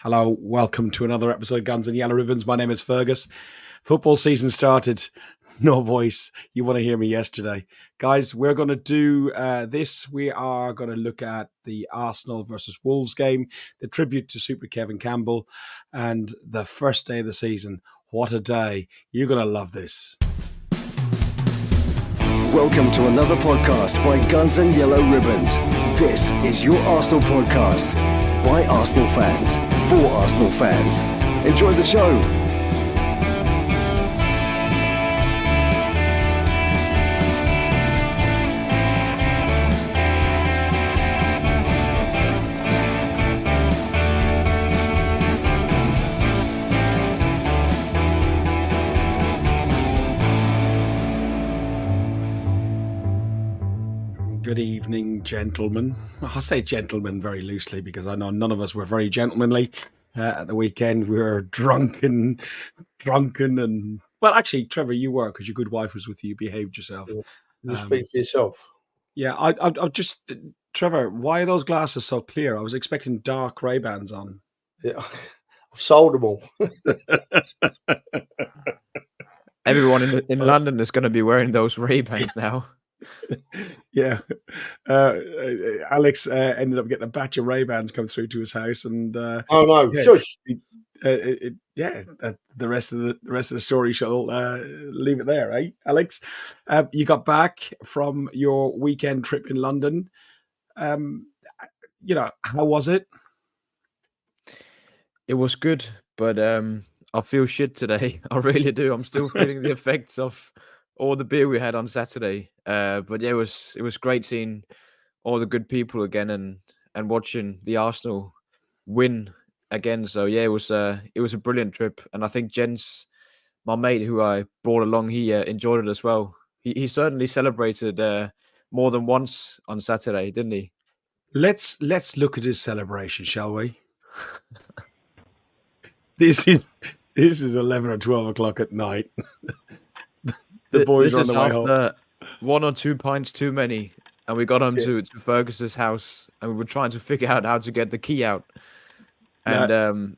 Hello, welcome to another episode of Guns and Yellow Ribbons. My name is Fergus. Football season started. No voice. You want to hear me yesterday. Guys, we're going to do this. We are going to look at the Arsenal versus Wolves game, the tribute to Super Kevin Campbell, and the first day of the season. What a day. You're going to love this. Welcome to another podcast by Guns and Yellow Ribbons. This is your Arsenal podcast by Arsenal fans, for Arsenal fans. Enjoy the show. Good evening, gentlemen. I say gentlemen very loosely because I know none of us were very gentlemanly at the weekend. We were drunken, and well, actually, Trevor, you were because your good wife was with you. You behaved yourself. You speak for yourself. Yeah, I just, Trevor, why are those glasses so clear? I was expecting dark Ray-Bans on. Yeah, I've sold them all. Everyone in London is going to be wearing those Ray-Bans now. Yeah, Alex ended up getting a batch of Ray-Bans come through to his house, and Oh no, yeah, shush! the rest of the story shall leave it there, eh, Alex? You got back from your weekend trip in London. How was it? It was good, but I feel shit today. I really do. I'm still feeling the effects of all the beer we had on Saturday. But yeah, it was great seeing all the good people again and watching the Arsenal win again. So yeah, it was a brilliant trip, and I think Jens, my mate who I brought along, he enjoyed it as well. He certainly celebrated more than once on Saturday, didn't he? Let's look at his celebration, shall we? This is 11 or 12 o'clock at night. The boys are on the way home. 1 or 2 pints too many, and we got home to Fergus's house, and we were trying to figure out how to get the key out. And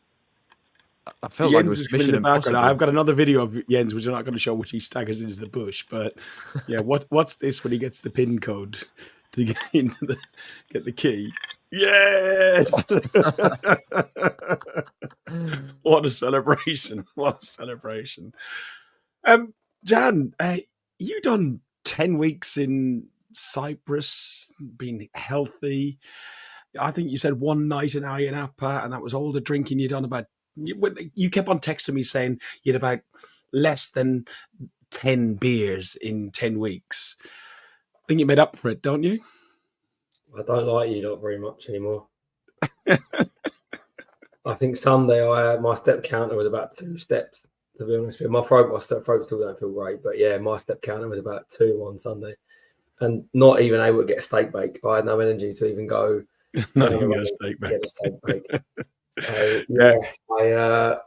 I felt like it was mission impossible. I've got another video of Jens, which I'm not going to show, which he staggers into the bush. But yeah, what's this when he gets the PIN code to get get the key? Yes! What a celebration! What a celebration! Dan, you done 10 weeks in Cyprus, being healthy. I think you said one night in Ayia Napa, and that was all the drinking you'd done. You kept on texting me saying you had about less than 10 beers in 10 weeks. I think you made up for it, don't you? I don't like you not very much anymore. I think Sunday my step counter was about 2 steps, to be honest with you. My step approach still don't feel great, but yeah, my step counter was about 2 on Sunday. And not even able to get a steak bake. I had no energy to even go. Not even get a steak bake. So, yeah,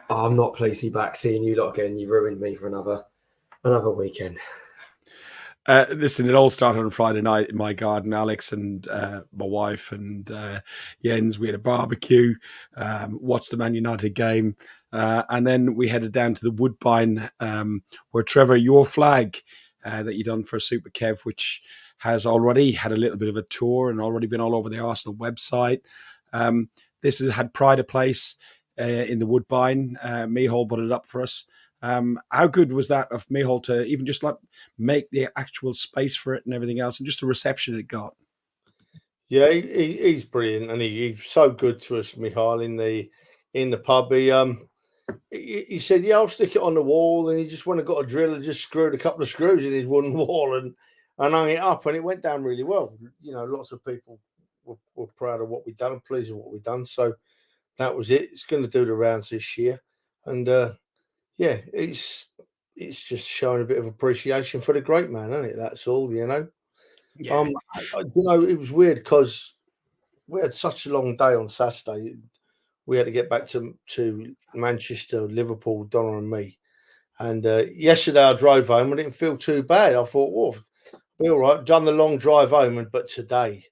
I'm not pleased to be back seeing you lot again. You ruined me for another weekend. Listen, it all started on Friday night in my garden. Alex and my wife and Jens, we had a barbecue, watched the Man United game, and then we headed down to the Woodbine, where Trevor, your flag that you done for Super Kev, which has already had a little bit of a tour and already been all over the Arsenal website. This has had pride of place in the Woodbine. Mihal put it up for us. How good was that of Mihal to even just like make the actual space for it and everything else, and just the reception it got? Yeah, he's brilliant, and he's so good to us, Mihal, in the pub. He said, "Yeah, I'll stick it on the wall," and he just went and got a drill and just screwed a couple of screws in his wooden wall and hung it up, and it went down really well. You know, lots of people were proud of what we've done and pleased with what we've done. So that was it. It's going to do the rounds this year, and yeah, it's just showing a bit of appreciation for the great man, isn't it? That's all, you know. Yeah. It was weird because we had such a long day on Saturday. We had to get back to Manchester, Liverpool, Donna and me. And yesterday I drove home. I didn't feel too bad. I thought, well, be all right. Done the long drive home, but today,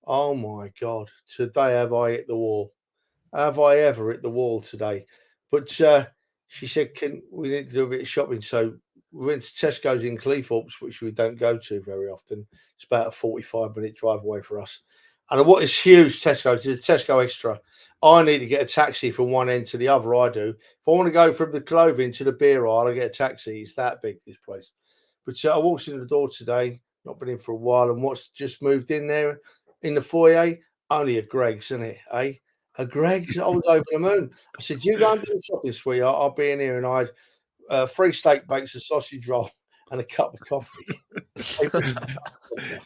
oh my God, today have I hit the wall. have I ever hit the wall today? But she said, we need to do a bit of shopping. So we went to Tesco's in Cleethorpes, which we don't go to very often. It's about a 45-minute drive away for us. And what is huge Tesco's is a Tesco Extra. I need to get a taxi from one end to the other. I do. If I want to go from the clothing to the beer aisle, I get a taxi. It's that big, this place. But I walked in the door today, not been in for a while, and what's just moved in there in the foyer? Only a Greg's, isn't it, eh? A Greg's? I was over the moon. I said, you go and do the shopping, sweetheart. I'll be in here. And I had 3 steak bakes, a sausage roll, and a cup of coffee.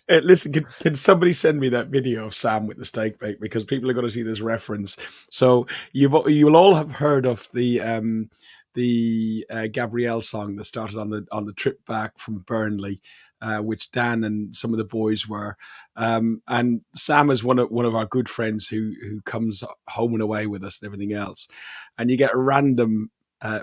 Hey, listen, can somebody send me that video of Sam with the steak bake? Because people are going to see this reference. So you'll all have heard of the Gabrielle song that started on the trip back from Burnley, which Dan and some of the boys were. And Sam is one of our good friends who comes home and away with us and everything else. And you get a random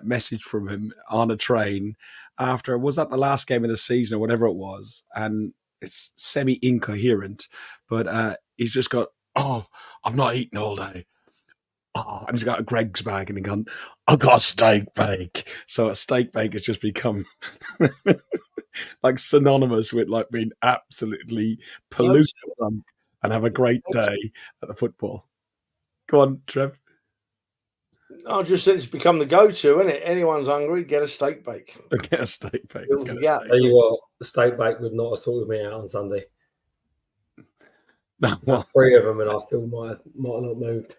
message from him on a train after, was that the last game of the season or whatever it was? And it's semi-incoherent, but he's just got, oh, I've not eaten all day. Oh, and he's got a Greg's bag and he's gone, I've got a steak bake. So a steak bake has just become like synonymous with like being absolutely polluted drunk and have a great day at the football. Go on, Trev. I just said it's become the go-to, isn't it? Anyone's hungry, get a steak bake. Get a steak bake. Tell you what, the steak bake would not have sorted me out on Sunday. No, well, 3 of them, and I still might have not moved.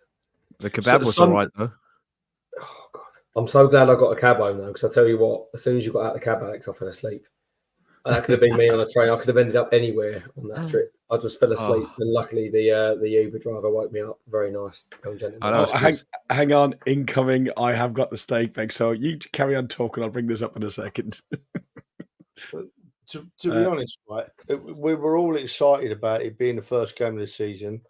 The kebab was all right, though. Oh, God. I'm so glad I got a cab home, though, because I tell you what, as soon as you got out of the cab, Alex, I fell asleep. That could have been me on a train. I could have ended up anywhere on that trip. I just fell asleep, and luckily the Uber driver woke me up. Very nice, young gentleman. Hang on, incoming. I have got the steak bake, so you carry on talking. I'll bring this up in a second. To be honest, right, we were all excited about it being the first game of the season.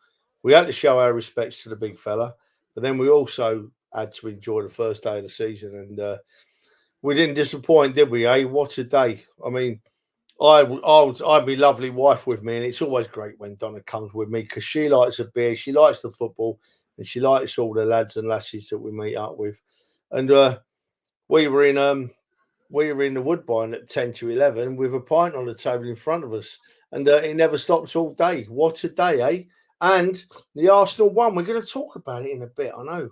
We had to show our respects to the big fella, but then we also had to enjoy the first day of the season, and we didn't disappoint, did we? What a day! I mean, I'd be lovely wife with me, and it's always great when Donna comes with me because she likes a beer, she likes the football, and she likes all the lads and lasses that we meet up with. And we were in the Woodbine at 10 to 11 with a pint on the table in front of us, and it never stopped all day. What a day, eh? And the Arsenal won. We're going to talk about it in a bit, I know,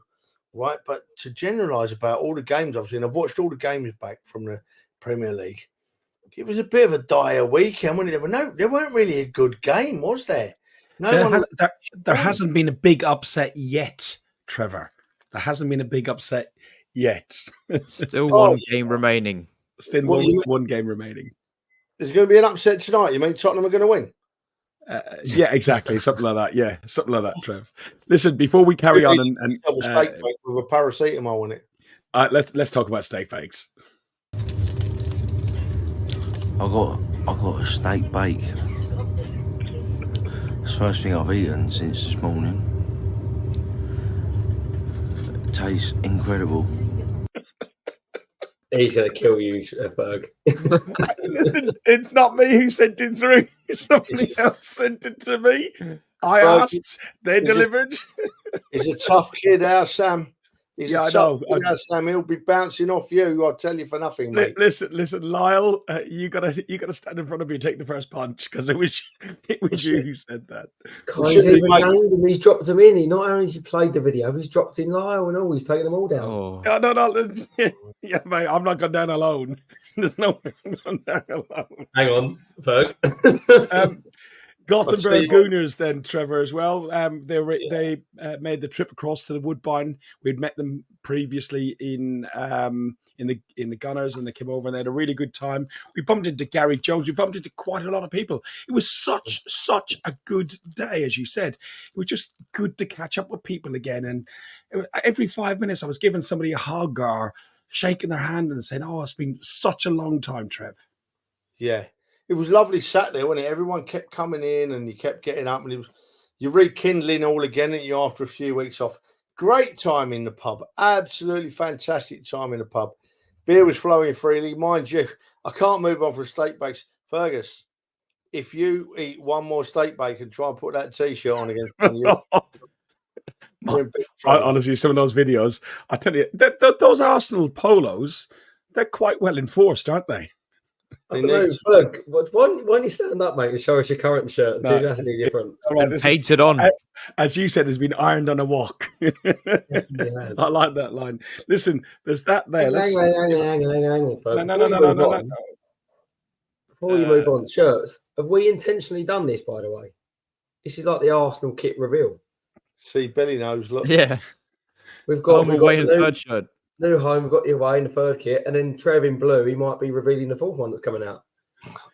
right? But to generalise about all the games I've seen, I've watched all the games back from the Premier League. It was a bit of a dire weekend, wasn't it? There weren't really a good game, was there? There hasn't been a big upset yet, Trevor. There hasn't been a big upset yet. Still one game remaining. Still one game remaining. There's going to be an upset tonight. You mean Tottenham are going to win? Yeah, exactly. Something like that. Yeah, something like that, Trev. Listen, before we carry on and steak bake with a paracetamol in it. Let's talk about steak bakes. I got a steak bake. It's the first thing I've eaten since this morning. It tastes incredible. He's going to kill you, Ferg. Listen, it's not me who sent it through. Somebody else sent it to me. I asked, they delivered. He's a tough kid, Sam. I know. Sam, he'll be bouncing off you. I'll tell you for nothing, mate. Listen, Lyle. You gotta stand in front of me and take the first punch because it was you who said that. He's dropped him in. He not only has he played the video, he's dropped in Lyle and all. He's taken them all down. Oh. No. Yeah, mate. I'm not going down alone. There's no way I'm going down alone. Hang on, Ferg. Gothenburg Gooners, then Trevor as well. They made the trip across to the Woodbine. We'd met them previously in the Gunners, and they came over and they had a really good time. We bumped into Gary Jones. We bumped into quite a lot of people. It was such a good day, as you said. It was just good to catch up with people again. And every 5 minutes, I was giving somebody a hug or shaking their hand and saying, "Oh, it's been such a long time, Trev." Yeah. It was lovely Saturday, wasn't it? Everyone kept coming in and you kept getting up, and you're rekindling all again at you after a few weeks off. Great time in the pub. Absolutely fantastic time in the pub. Beer was flowing freely. Mind you, I can't move on for steak bakes. Fergus, if you eat one more steak bake and try and put that T-shirt on against you, We're in big trouble. Honestly, some of those videos, I tell you, those Arsenal polos, they're quite well enforced, aren't they? I don't know, Ferg, why don't you stand up, mate, and show us your current shirt and see if that's any different? Painted on. As you said, has been ironed on a walk. I like that line. Listen, there's that there. No. Before you move on, shirts. Have we intentionally done this, by the way? This is like the Arsenal kit reveal. See, Billy knows. Look, Yeah. We've got away in third shirt. New home, we've got the away in the third kit, and then Trev in blue, he might be revealing the fourth one that's coming out.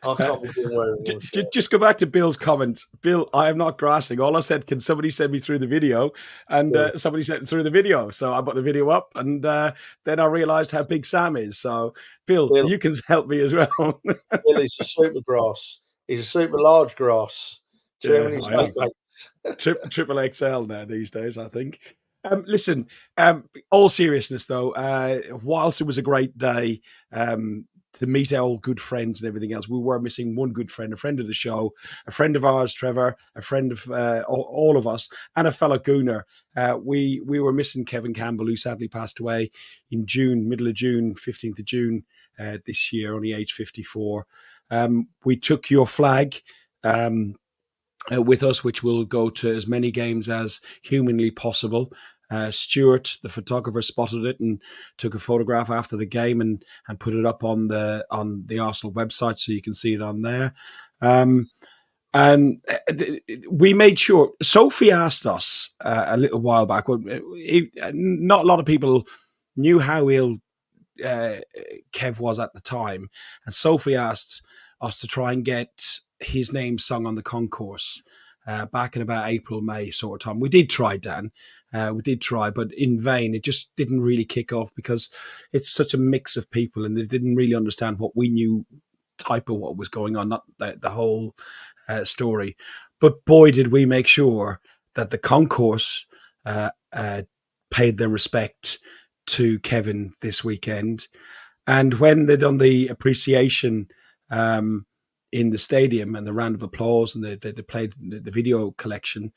I can't be wearing one. Just go back to Bill's comment. Bill, I am not grassing. All I said, can somebody send me through the video? And somebody sent through the video. So I put the video up, and then I realised how big Sam is. So, Bill, you can help me as well. Bill, he's a super grass. He's a super large grass. Germany's Triple XL now these days, I think. Listen, all seriousness though, whilst it was a great day to meet our old good friends and everything else, we were missing one good friend, a friend of the show, a friend of ours, Trevor, a friend of all of us, and a fellow Gooner. We were missing Kevin Campbell, who sadly passed away in June, middle of June, 15th of June this year, only age 54. We took your flag with us, which will go to as many games as humanly possible. Stuart, the photographer, spotted it and took a photograph after the game and put it up on the Arsenal website, so you can see it on there. And we made sure. Sophie asked us a little while back. Not a lot of people knew how ill Kev was at the time, and Sophie asked us to try and get his name sung on the concourse back in about April, May sort of time. We did try, Dan. We did try, but in vain. It just didn't really kick off because it's such a mix of people and they didn't really understand what we knew, type of what was going on, not the whole story. But boy, did we make sure that the concourse paid their respect to Kevin this weekend. And when they done the appreciation in the stadium and the round of applause and they played the video collection,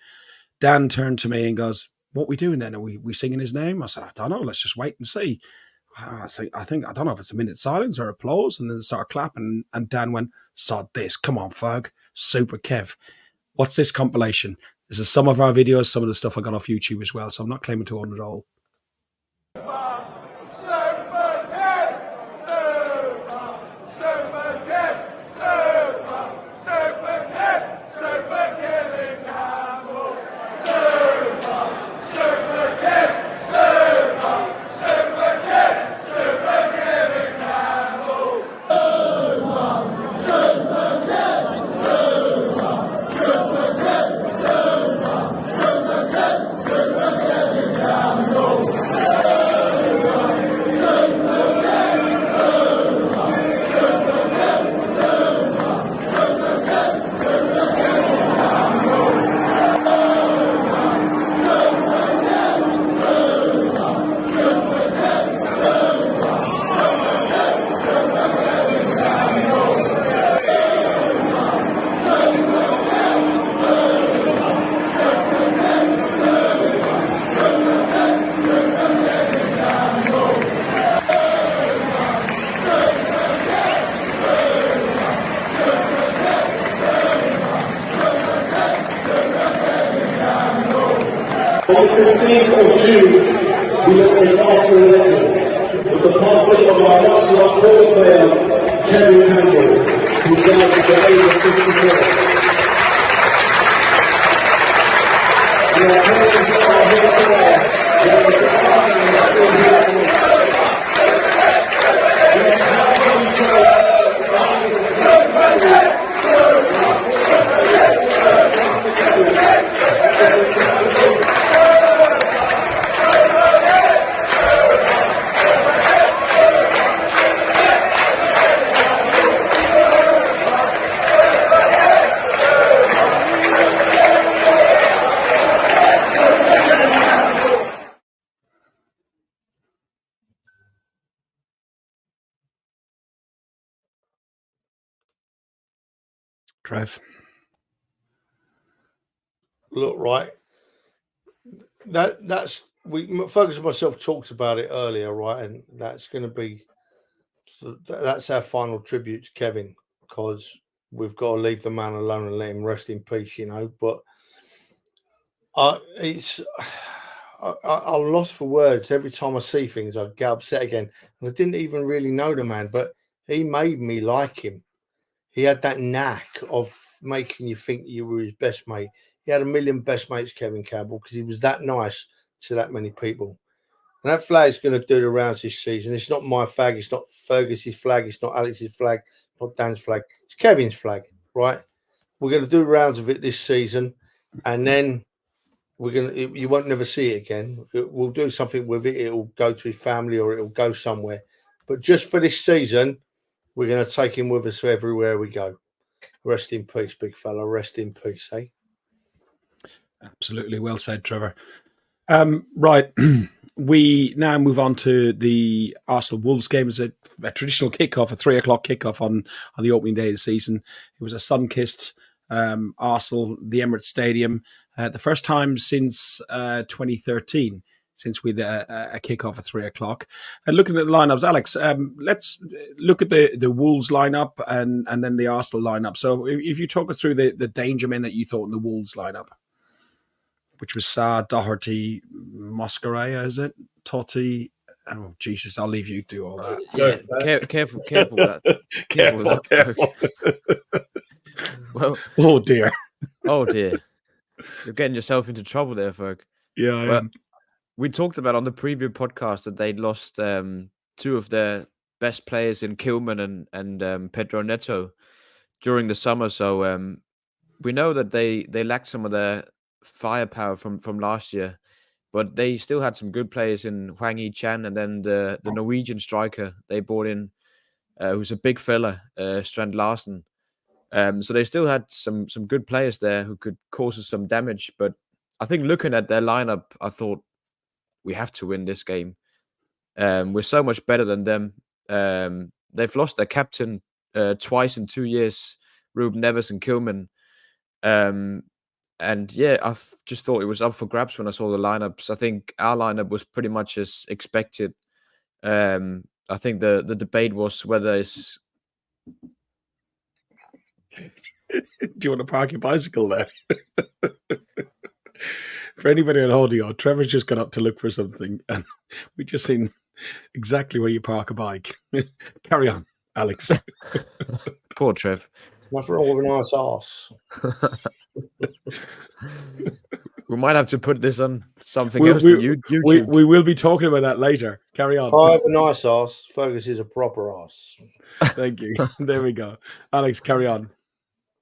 Dan turned to me and goes, "What are we doing then? Are we singing his name?" I said, "I don't know. Let's just wait and see." I think I don't know if it's a minute silence or applause, and then start clapping. And Dan went, "Sod this! Come on, Ferg, Super Kev. What's this compilation? This is some of our videos, some of the stuff I got off YouTube as well. So I'm not claiming to own it all." On the 15th of June, we lost an Arsenal legend with the passing of our national forward player, Kevin Campbell, who died at the age of 54. We are praying for our here today. There is an Arsenal that still here. Trev. Look, right. that's Fergus and myself talked about it earlier, right? And that's going to be that's our final tribute to Kevin, because we've got to leave the man alone and let him rest in peace, you know. But I'm lost for words. Every time I see things, I get upset again. And I didn't even really know the man, but he made me like him. He had that knack of making you think you were his best mate. He had a million best mates, Kevin Campbell, because he was that nice to that many people. And that flag's going to do the rounds this season. It's not my flag. It's not Fergus's flag. It's not Alex's flag. Not Dan's flag. It's Kevin's flag, right? We're going to do rounds of it this season, and then you won't never see it again. We'll do something with it. It'll go to his family or it'll go somewhere. But just for this season, we're going to take him with us everywhere we go. Rest in peace, big fella. Rest in peace, eh? Absolutely well said, Trevor. Right. We now move on to the Arsenal Wolves game. It's a traditional kickoff, a 3:00 kickoff on the opening day of the season. It was a sun-kissed Arsenal, the Emirates Stadium, the first time since 2013, since we had a kickoff at 3:00. And looking at the lineups, Alex, let's look at the Wolves lineup and then the Arsenal lineup. So if you talk us through the danger men that you thought in the Wolves lineup, which was Sarr, Doherty, Moscarella, is it? Totti. Oh, Jesus, I'll leave you to do all that. Yeah, careful with that. Careful. Well, oh dear. You're getting yourself into trouble there, Ferg. Yeah, I am. We talked about on the preview podcast that they'd lost two of their best players in Kilman and Pedro Neto during the summer. So we know that they lacked some of their firepower from last year, but they still had some good players in Hwang Hee-chan, and then the Norwegian striker they brought in, who's a big fella, Strand Larsen. So they still had some good players there who could cause us some damage. But I think looking at their lineup, I thought we have to win this game. We're so much better than them. They've lost their captain twice in 2 years, Ruben Neves and Kilman. And yeah, I just thought it was up for grabs when I saw the lineups. I think our lineup was pretty much as expected. I think the debate was whether it's... Do you want to park your bicycle there? For anybody on audio, Trevor's just gone up to look for something, and we just seen exactly where you park a bike. Carry on, Alex. Poor Trev. Nothing wrong with a nice arse. We might have to put this on something else than YouTube. We will be talking about that later. Carry on. I have a nice arse. Fergus is a proper arse. Thank you. There we go. Alex, carry on.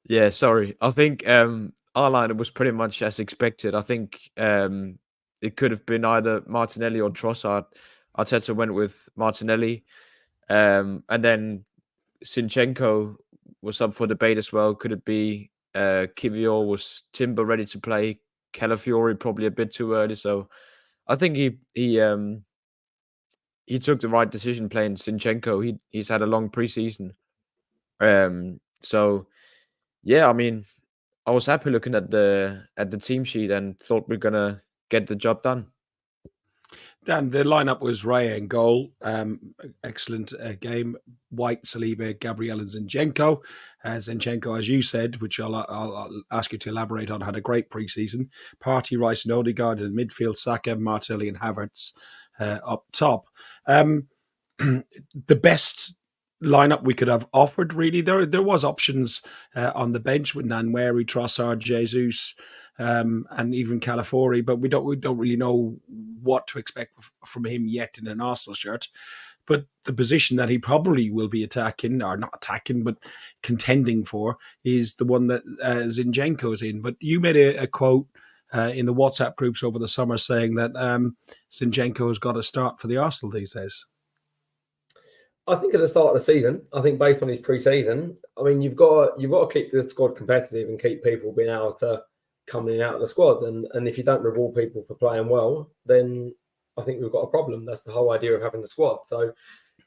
Yeah, sorry. I think our lineup was pretty much as expected. I think it could have been either Martinelli or Trossard. Arteta went with Martinelli. And then Zinchenko was up for debate as well. Could it be Kivior? Was Timber ready to play? Calafiori probably a bit too early. So I think he took the right decision playing Zinchenko. He's had a long preseason. So yeah, I mean, I was happy looking at the team sheet and thought we're gonna get the job done. Dan, the lineup was Raya in goal. Excellent game. White, Saliba, Gabriel, and Zinchenko. Zinchenko, as you said, which I'll ask you to elaborate on, had a great preseason. Partey, Rice, and Odegaard in midfield. Saka, Martinelli, and Havertz up top. The best lineup we could have offered, really. There was options on the bench with Nwaneri, Trossard, Jesus, and even Calafiori, but we don't really know what to expect from him yet in an Arsenal shirt. But the position that he probably will be attacking, or not attacking, but contending for, is the one that Zinchenko is in. But you made a quote in the WhatsApp groups over the summer saying that Zinchenko has got to start for the Arsenal these days. I think at the start of the season, I think based on his pre-season, I mean, you've got to keep the squad competitive and keep people being able to come in and out of the squad. And if you don't reward people for playing well, then I think we've got a problem. That's the whole idea of having the squad. So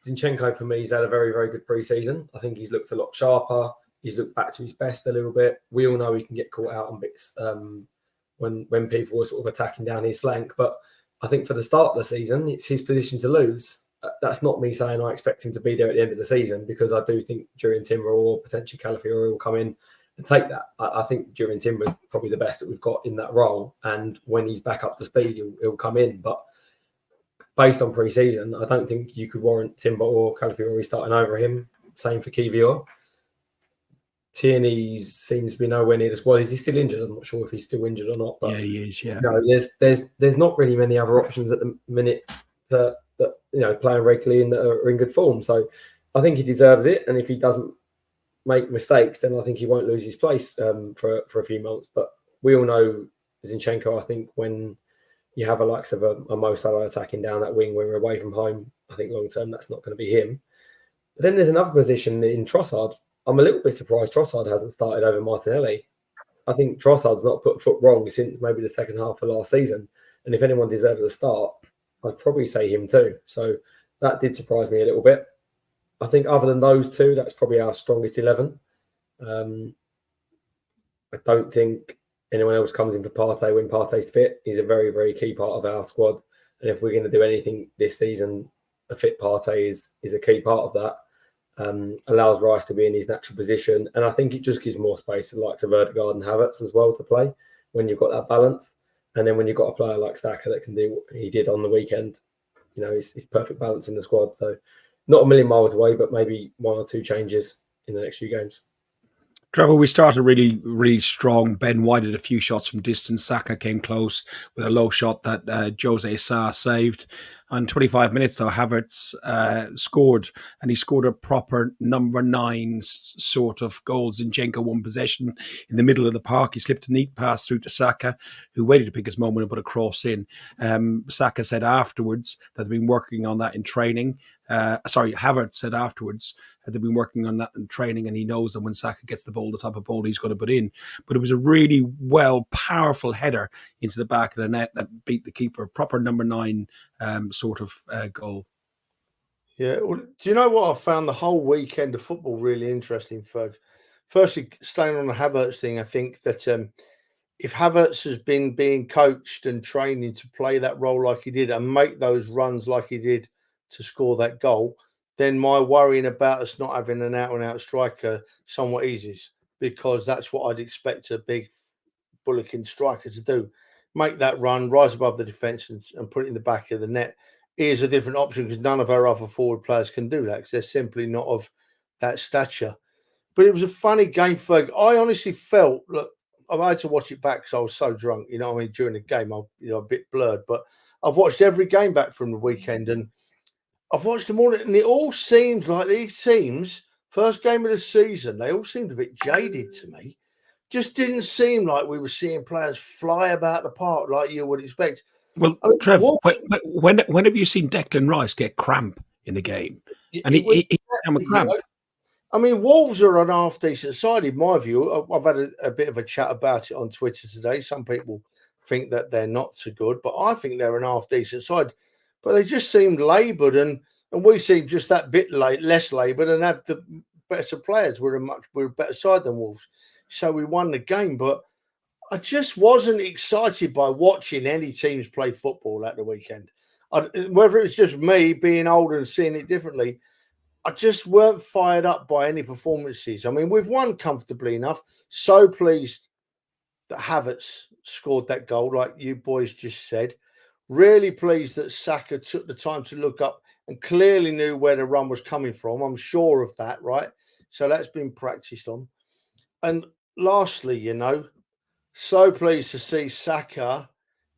Zinchenko, for me, he's had a very, very good pre-season. I think he's looked a lot sharper. He's looked back to his best a little bit. We all know he can get caught out on bits when people were sort of attacking down his flank. But I think for the start of the season, it's his position to lose. That's not me saying I expect him to be there at the end of the season, because I do think during Timber or potentially Calafiori will come in and take that. I think during Timber is probably the best that we've got in that role. And when he's back up to speed, he'll come in. But based on pre-season, I don't think you could warrant Timber or Calafiori starting over him. Same for Kiwior. Tierney seems to be nowhere near the squad. Is he still injured? I'm not sure if he's still injured or not. But yeah, he is. Yeah. There's not really many other options at the minute that playing regularly and that are in good form. So I think he deserves it. And if he doesn't make mistakes, then I think he won't lose his place for a few months. But we all know Zinchenko, I think, when you have a likes of a Mo Salah attacking down that wing when we're away from home, I think long term that's not going to be him. But then there's another position in Trossard. I'm a little bit surprised Trossard hasn't started over Martinelli. I think Trossard's not put a foot wrong since maybe the second half of last season. And if anyone deserves a start, I'd probably say him too. So that did surprise me a little bit. I think other than those two, that's probably our strongest 11. I don't think anyone else comes in for Partey when Partey's fit. He's a very, very key part of our squad. And if we're going to do anything this season, a fit Partey is a key part of that. Allows Rice to be in his natural position. And I think it just gives more space to the likes of Erdegaard and Havertz as well to play when you've got that balance. And then when you've got a player like Saka that can do what he did on the weekend, it's perfect balance in the squad. So not a million miles away, but maybe one or two changes in the next few games. Trevor, we started really, really strong. Ben White had a few shots from distance. Saka came close with a low shot that Jose Sa saved. On 25 minutes, though, Havertz scored, and he scored a proper number 9 sort of goal. Zinchenko won possession in the middle of the park. He slipped a neat pass through to Saka, who waited to pick his moment and put a cross in. Saka said afterwards that they'd been working on that in training. Havertz said afterwards that they've been working on that in training, and he knows that when Saka gets the ball, the type of ball he's going to put in. But it was a really powerful header into the back of the net that beat the keeper. Proper number 9 sort of goal. Yeah. Well, do you know what? I found the whole weekend of football really interesting, Ferg. Firstly, staying on the Havertz thing, I think that if Havertz has been being coached and training to play that role like he did and make those runs like he did to score that goal, then my worrying about us not having an out-and-out striker somewhat eases, because that's what I'd expect a big bullocking striker to do. Make that run, rise above the defence and put it in the back of the net is a different option, because none of our other forward players can do that, because they're simply not of that stature. But it was a funny game, Ferg. I honestly felt, look, I had to watch it back because I was so drunk, during the game, I'm a bit blurred, but I've watched every game back from the weekend, and I've watched them all, and it all seems like these teams, first game of the season, they all seemed a bit jaded to me. Just didn't seem like we were seeing players fly about the park like you would expect. Well, Trev, when have you seen Declan Rice get cramp in a game? And he had a cramp. Wolves are an half-decent side, in my view. I've had a bit of a chat about it on Twitter today. Some people think that they're not so good, but I think they're an half-decent side. But they just seemed laboured, and we seem just that bit less laboured and have the better players. We're a better side than Wolves. So we won the game, but I just wasn't excited by watching any teams play football at the weekend. Whether it's just me being older and seeing it differently, I just weren't fired up by any performances. We've won comfortably enough. So pleased that Havertz scored that goal, like you boys just said. Really pleased that Saka took the time to look up and clearly knew where the run was coming from. I'm sure of that, right? So that's been practiced on. And lastly, so pleased to see Saka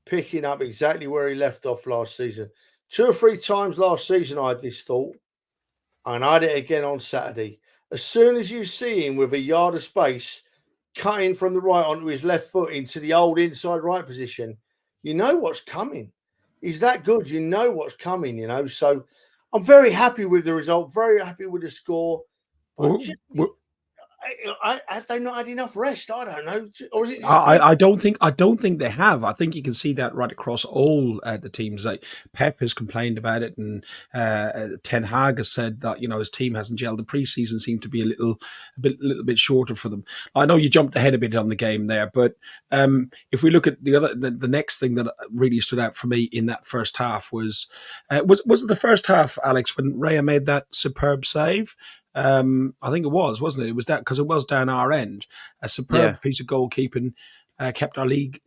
picking up exactly where he left off last season. 2 or 3 times last season I had this thought, and I had it again on Saturday. As soon as you see him with a yard of space cutting from the right onto his left foot into the old inside right position, you know what's coming. He's that good. You know what's coming, So I'm very happy with the result, very happy with the score. Have they not had enough rest? I don't know. Or is it just I don't think they have. I think you can see that right across all the teams. Like Pep has complained about it, and Ten Hag has said that his team hasn't gelled. The preseason seemed to be a little bit shorter for them. I know you jumped ahead a bit on the game there, but if we look at the next thing that really stood out for me in that first half was it the first half, Alex, when Raya made that superb save. I think it was, wasn't it? It was that because it was down our end. A superb piece of goalkeeping kept our lead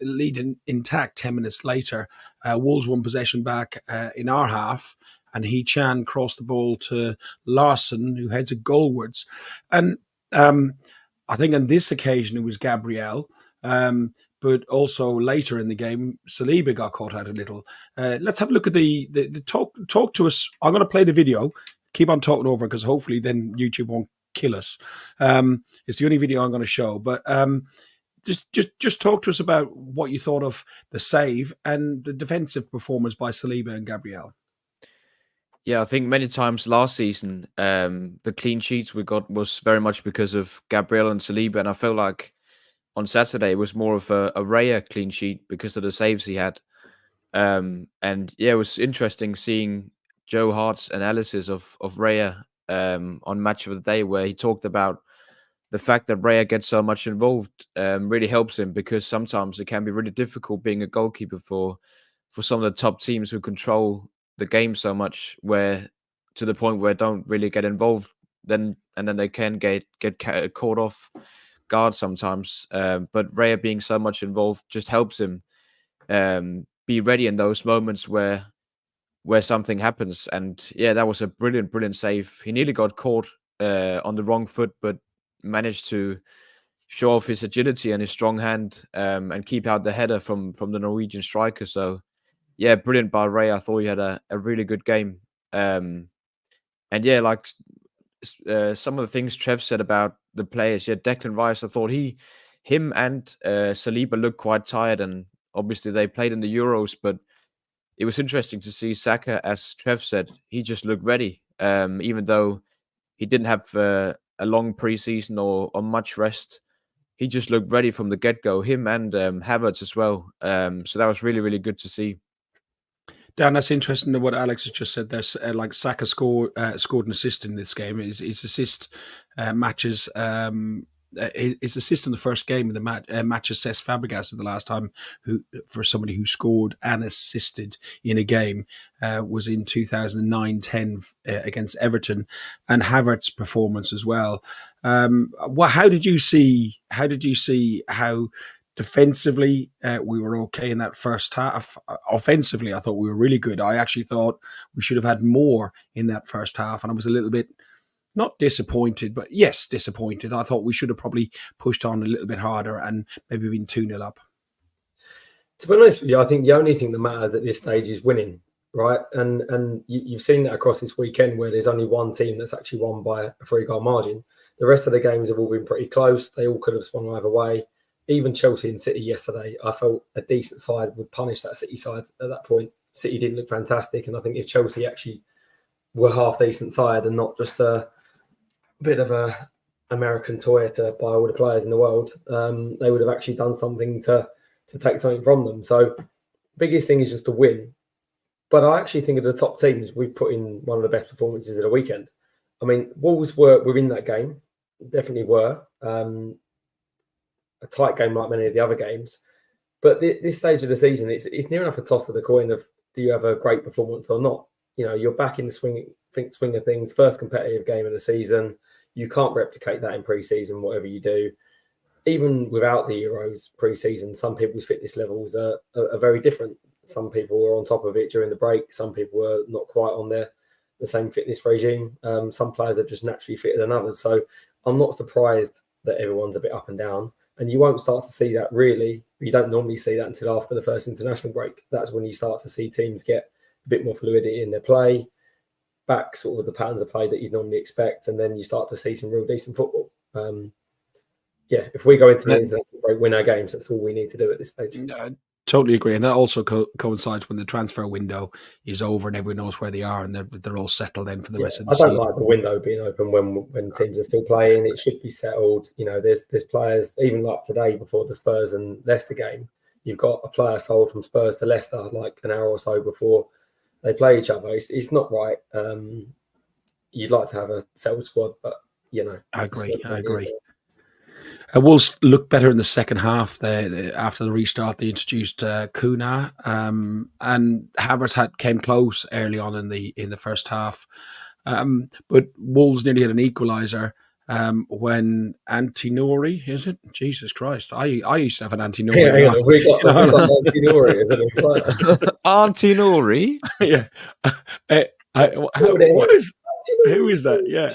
intact. 10 minutes later, Wolves won possession back in our half, and Chan crossed the ball to Larson, who heads it goalwards. And I think on this occasion it was Gabriel. But also later in the game, Saliba got caught out a little. Let's have a look at the talk to us. I'm going to play the video. Keep on talking over because hopefully then YouTube won't kill us. It's the only video I'm going to show. But just talk to us about what you thought of the save and the defensive performance by Saliba and Gabriel. Yeah, I think many times last season, the clean sheets we got was very much because of Gabriel and Saliba. And I felt like on Saturday it was more of a Raya clean sheet because of the saves he had. And yeah, it was interesting seeing Joe Hart's analysis of Raya on Match of the Day, where he talked about the fact that Raya gets so much involved really helps him, because sometimes it can be really difficult being a goalkeeper for some of the top teams who control the game so much, where to the point where don't really get involved, then they can get caught off guard sometimes. But Raya being so much involved just helps him be ready in those moments where something happens. And yeah, that was a brilliant save. He nearly got caught on the wrong foot, but managed to show off his agility and his strong hand and keep out the header from the Norwegian striker. So yeah, brilliant by Ray. I thought he had a really good game. And yeah, like some of the things Trev said about the players, yeah, Declan Rice, I thought him and Saliba looked quite tired, and obviously they played in the Euros, but it was interesting to see Saka, as Trev said, he just looked ready, even though he didn't have a long preseason or much rest. He just looked ready from the get-go, him and Havertz as well. So that was really, really good to see. Dan, that's interesting to what Alex has just said. There's like Saka scored an assist in this game. His assist matches. His assist in the first game of the match assessed Fabregas the last time for somebody who scored and assisted in a game was in 2009-10 against Everton, and Havertz's performance as well. How did you see how defensively we were okay in that first half? Offensively, I thought we were really good. I actually thought we should have had more in that first half, and I was a little bit not disappointed, but yes, disappointed. I thought we should have probably pushed on a little bit harder and maybe been 2-0 up. To be honest with you, I think the only thing that matters at this stage is winning, right? And you've seen that across this weekend, where there's only one team that's actually won by a 3-goal margin. The rest of the games have all been pretty close. They all could have swung either way. Even Chelsea and City yesterday, I felt a decent side would punish that City side at that point. City didn't look fantastic, and I think if Chelsea actually were half decent side and not just a bit of a American toy to buy all the players in the world, they would have actually done something to take something from them. So biggest thing is just to win. But I actually think of the top teams, we've put in one of the best performances of the weekend. I mean, Wolves were in that game, definitely were. A tight game like many of the other games. But this stage of the season, it's near enough a toss of the coin of, do you have a great performance or not? You know, you're back in the swing of things, first competitive game of the season. You can't replicate that in pre-season, whatever you do. Even without the Euros pre-season, some people's fitness levels are very different. Some people were on top of it during the break. Some people were not quite on the same fitness regime. Some players are just naturally fitter than others. So I'm not surprised that everyone's a bit up and down. And you won't start to see that really. You don't normally see that until after the first international break. That's when you start to see teams get a bit more fluidity in their play, back sort of the patterns of play that you'd normally expect, and then you start to see some real decent football. Yeah, if we go into the international break, win our games, that's all we need to do at this stage. Totally agree, and that also coincides when the transfer window is over and everyone knows where they are and they're all settled in for the rest of the I don't season. like the window being open when teams are still playing. It should be settled. There's players, even like today before the Spurs and Leicester game, you've got a player sold from Spurs to Leicester like an hour or so before they play each other. It's not right. You'd like to have a settled squad, but I agree. Wolves looked better in the second half. After the restart, they introduced Kuna, and Havertz came close early on in the first half. But Wolves nearly had an equaliser when Antinori, is it? Jesus Christ! I used to have an Antinori. We got Antinori as a new player. Antinori? Yeah. Who is that? Yeah.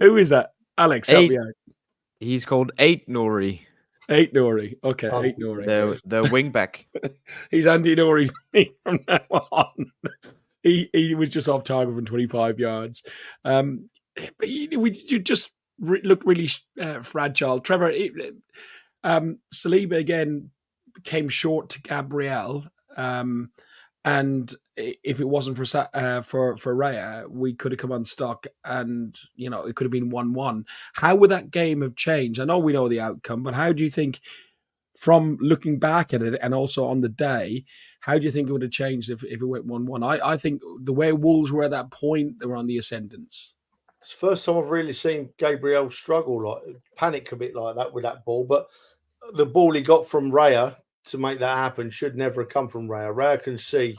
Who is that? Alex, help me out. He's called 8 Nori. 8 Nori. Okay, 8 Nori. The wing back. He's Andy Nori from now on. He was just off target from 25 yards. But you just looked really fragile. Trevor, Saliba again came short to Gabriel. And if it wasn't for Raya, we could have come unstuck, and it could have been 1-1. How would that game have changed? I know we know the outcome, but how do you think, from looking back at it and also on the day, how do you think it would have changed if it went 1-1? I think the way Wolves were at that point, they were on the ascendance. It's the first time I've really seen Gabriel struggle, panic a bit like that with that ball. But the ball he got from Raya to make that happen should never have come from Raya. Raya can see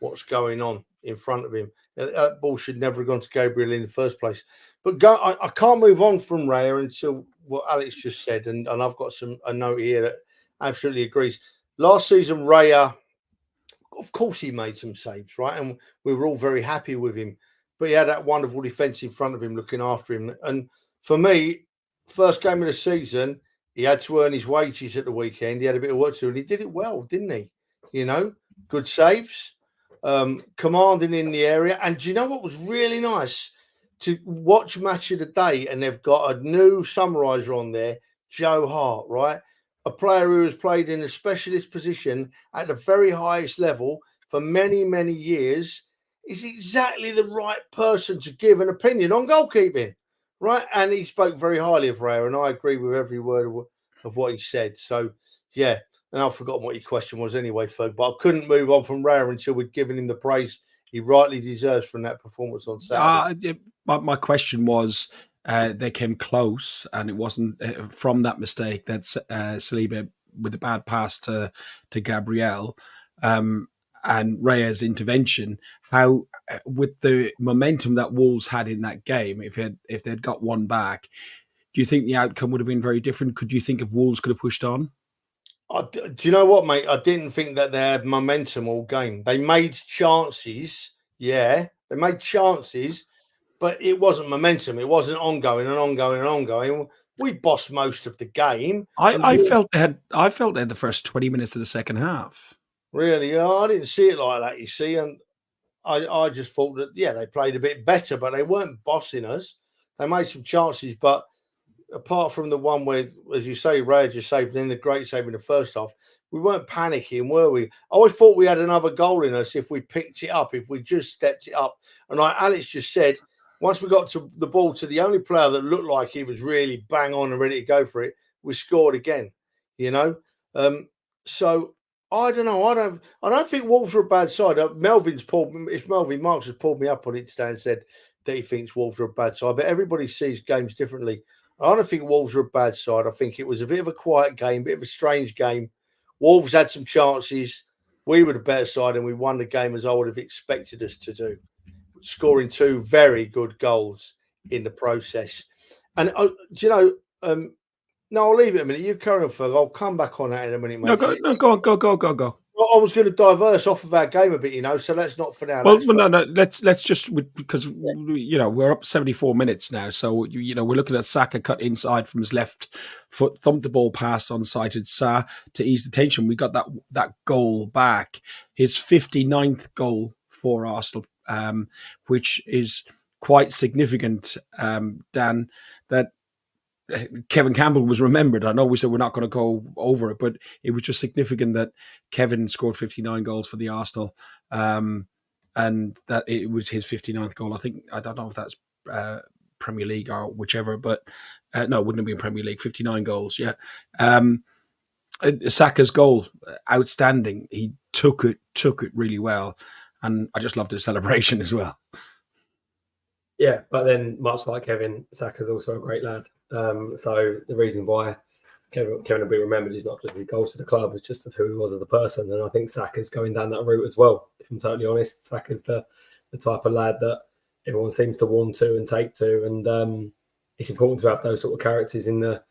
what's going on in front of him. That ball should never have gone to Gabriel in the first place. But I can't move on from Raya until what Alex just said, and I've got a note here that absolutely agrees. Last season, Raya, of course, he made some saves, right? And we were all very happy with him. But he had that wonderful defence in front of him looking after him. And for me, first game of the season, he had to earn his wages at the weekend. He had a bit of work to do, and he did it well, didn't he? Good saves, commanding in the area. And do you know what was really nice? To watch Match of the Day, and they've got a new summariser on there, Joe Hart, right? A player who has played in a specialist position at the very highest level for many, many years, is exactly the right person to give an opinion on goalkeeping. Right, and he spoke very highly of Raya, and I agree with every word of what he said. So, yeah, and I've forgotten what your question was anyway, Ferg, but I couldn't move on from Raya until we'd given him the praise he rightly deserves from that performance on Saturday. My question was, they came close, and it wasn't from that mistake that Saliba, with a bad pass to Gabriel, and Raya's intervention, how with the momentum that Wolves had in that game, if they'd got one back, do you think the outcome would have been very different? Could you think if Wolves could have pushed on? Do you know what, mate? I didn't think that they had momentum all game. They made chances, but it wasn't momentum. It wasn't ongoing. We bossed most of the game. I felt they had the first 20 minutes of the second half. Really? I didn't see it like that, you see. And I just thought that, they played a bit better, but they weren't bossing us. They made some chances, but apart from the one where, as you say, Raya just saved, then the great save in the first half, we weren't panicking, were we? I always thought we had another goal in us if we picked it up, if we just stepped it up. And like Alex just said, once we got to the ball to the only player that looked like he was really bang on and ready to go for it, we scored again, So I don't know. I don't think Wolves are a bad side. Melvin Marks has pulled me up on it today and said that he thinks Wolves are a bad side, but everybody sees games differently. I don't think Wolves are a bad side. I think it was a bit of a quiet game, bit of a strange game. Wolves had some chances. We were the better side, and we won the game as I would have expected us to do, scoring 2 very good goals in the process. And no, I'll leave it a minute. You carry on, Ferg. I'll come back on that in a minute, mate. Go on. Well, I was going to diverse off of our game a bit, so let's not for now. Well, no. Let's just, because we're up 74 minutes now, so we're looking at Saka cut inside from his left foot, thumped the ball past unsighted Sa to ease the tension. We got that goal back, his 59th goal for Arsenal, which is quite significant, Dan. That Kevin Campbell was remembered. I know we said we're not going to go over it, but it was just significant that Kevin scored 59 goals for the Arsenal, and that it was his 59th goal. I don't know if that's Premier League or whichever, but no, it wouldn't have been Premier League. 59 goals, yeah. Saka's goal, outstanding. He took it really well, and I just loved his celebration as well. Yeah, but then much like Kevin, Saka's also a great lad. So the reason why Kevin will be remembered is not just his goals to the club, it's just of who he was as a person. And I think Saka's going down that route as well. If I'm totally honest, Saka's the type of lad that everyone seems to warm to and take to, and it's important to have those sort of characters in the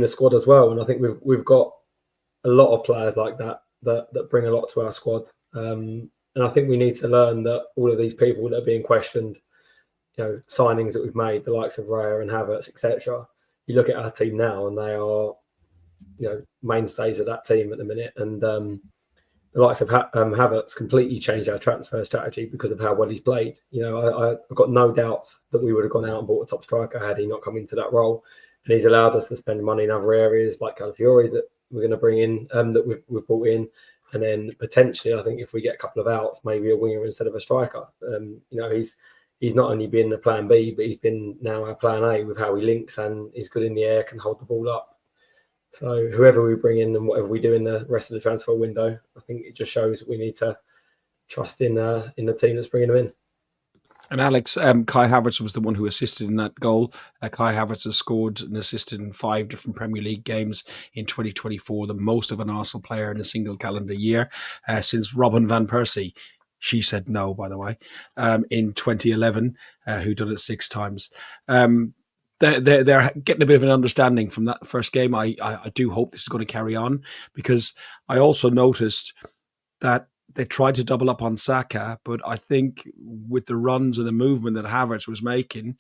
squad as well. And I think we've got a lot of players like that bring a lot to our squad. And I think we need to learn that all of these people that are being questioned, signings that we've made, the likes of Raya and Havertz, etc. You look at our team now, and they are, mainstays of that team at the minute. And the likes of Havertz completely changed our transfer strategy because of how well he's played. I've got no doubt that we would have gone out and bought a top striker had he not come into that role. And he's allowed us to spend money in other areas like Calafiori that we're going to bring in, that we've brought in. And then potentially, I think if we get a couple of outs, maybe a winger instead of a striker. He's not only been the plan B, but he's been now our plan A with how he links, and he's good in the air, can hold the ball up. So whoever we bring in and whatever we do in the rest of the transfer window, I think it just shows that we need to trust in the team that's bringing them in. And Alex, Kai Havertz was the one who assisted in that goal. Kai Havertz has scored and assisted in 5 different Premier League games in 2024, the most of an Arsenal player in a single calendar year since Robin van Persie. She said no, by the way, in 2011, who done it 6 times. They're getting a bit of an understanding from that first game. I do hope this is going to carry on, because I also noticed that they tried to double up on Saka, but I think with the runs and the movement that Havertz was making,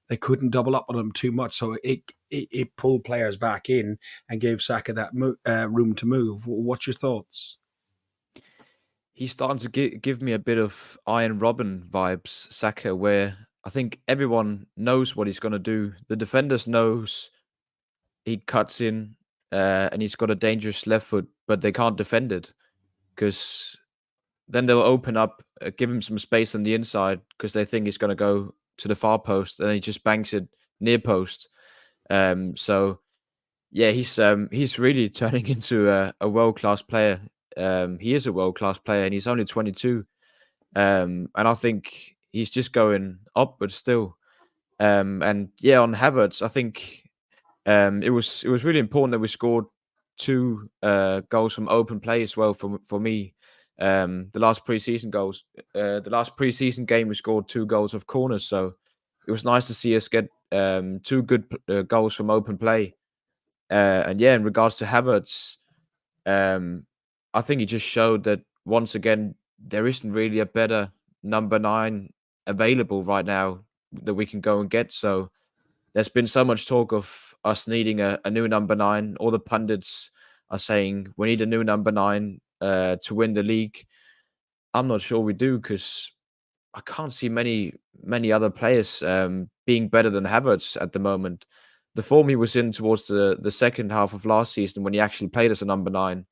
they couldn't double up on him too much. So it pulled players back in and gave Saka that room to move. What's your thoughts? He's starting to give me a bit of Iron Robin vibes, Saka, where I think everyone knows what he's going to do. The defenders knows he cuts in and he's got a dangerous left foot, but they can't defend it because then they'll open up, give him some space on the inside because they think he's going to go to the far post, and he just banks it near post. So yeah, he's really turning into a world-class player. He is a world-class player, and he's only 22. And I think he's just going up, but still. And yeah, on Havertz, I think it was really important that we scored 2 goals from open play as well for me. The last preseason game we scored 2 goals of corners, so it was nice to see us get 2 good goals from open play. And yeah, in regards to Havertz, I think he just showed that once again there isn't really a better number 9 available right now that we can go and get. So there's been so much talk of us needing a new number 9. All the pundits are saying we need a new number 9 to win the league. I'm not sure we do, because I can't see many other players being better than Havertz at the moment. The form he was in towards the second half of last season when he actually played as a number 9.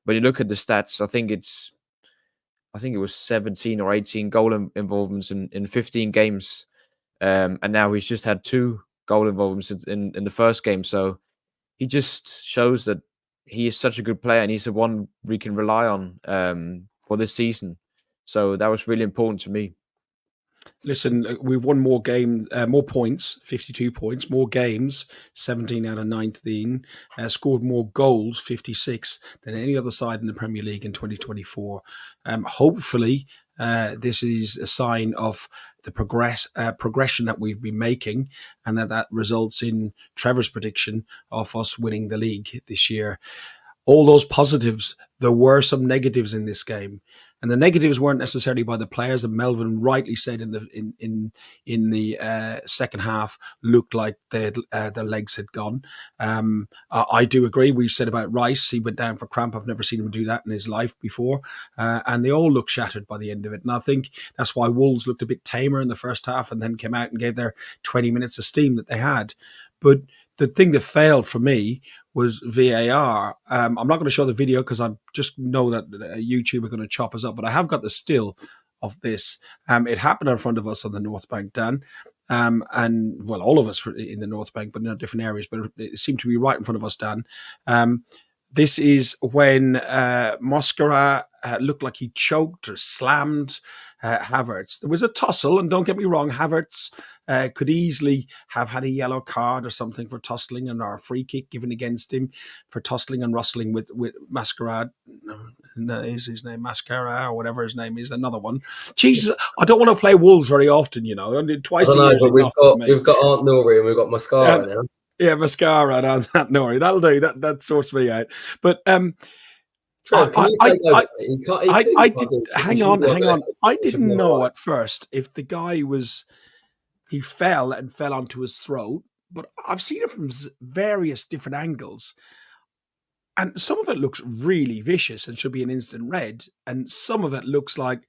When you look at the stats, I think it was 17 or 18 goal involvements in 15 games. And now he's just had 2 goal involvements in the first game. So he just shows that he is such a good player, and he's the one we can rely on for this season. So that was really important to me. Listen, we've won more points, 52 points, more games, 17 out of 19, scored more goals, 56, than any other side in the Premier League in 2024. Hopefully, this is a sign of the progression that we've been making, and that results in Trevor's prediction of us winning the league this year. All those positives, there were some negatives in this game. And the negatives weren't necessarily by the players, and Melvin rightly said in the second half looked like their legs had gone. I do agree. We've said about Rice, he went down for cramp. I've never seen him do that in his life before, and they all looked shattered by the end of it. And I think that's why Wolves looked a bit tamer in the first half, and then came out and gave their 20 minutes of steam that they had. But the thing that failed for me was VAR. I'm not going to show the video because I just know that YouTube are going to chop us up, but I have got the still of this. It happened in front of us on the North Bank, Dan. And well, all of us were in the North Bank, but in different areas, but it seemed to be right in front of us, Dan. This is when Mosquera looked like he choked or slammed Havertz. There was a tussle, and don't get me wrong, Havertz could easily have had a yellow card or something for tussling, and or a free kick given against him for tussling and rustling with Masquerade. No, is his name Mascara or whatever his name is? Another one. Jesus, I don't want to play Wolves very often, you know. Twice a year is enough for me. We've got Aunt Nori and we've got Mascara now. Yeah, Mascara and that Nori. That'll do. That sorts me out. But Trev, I did. Hang on. I didn't know at first if the guy he fell onto his throat, but I've seen it from various different angles, and some of it looks really vicious and should be an instant red, and some of it looks like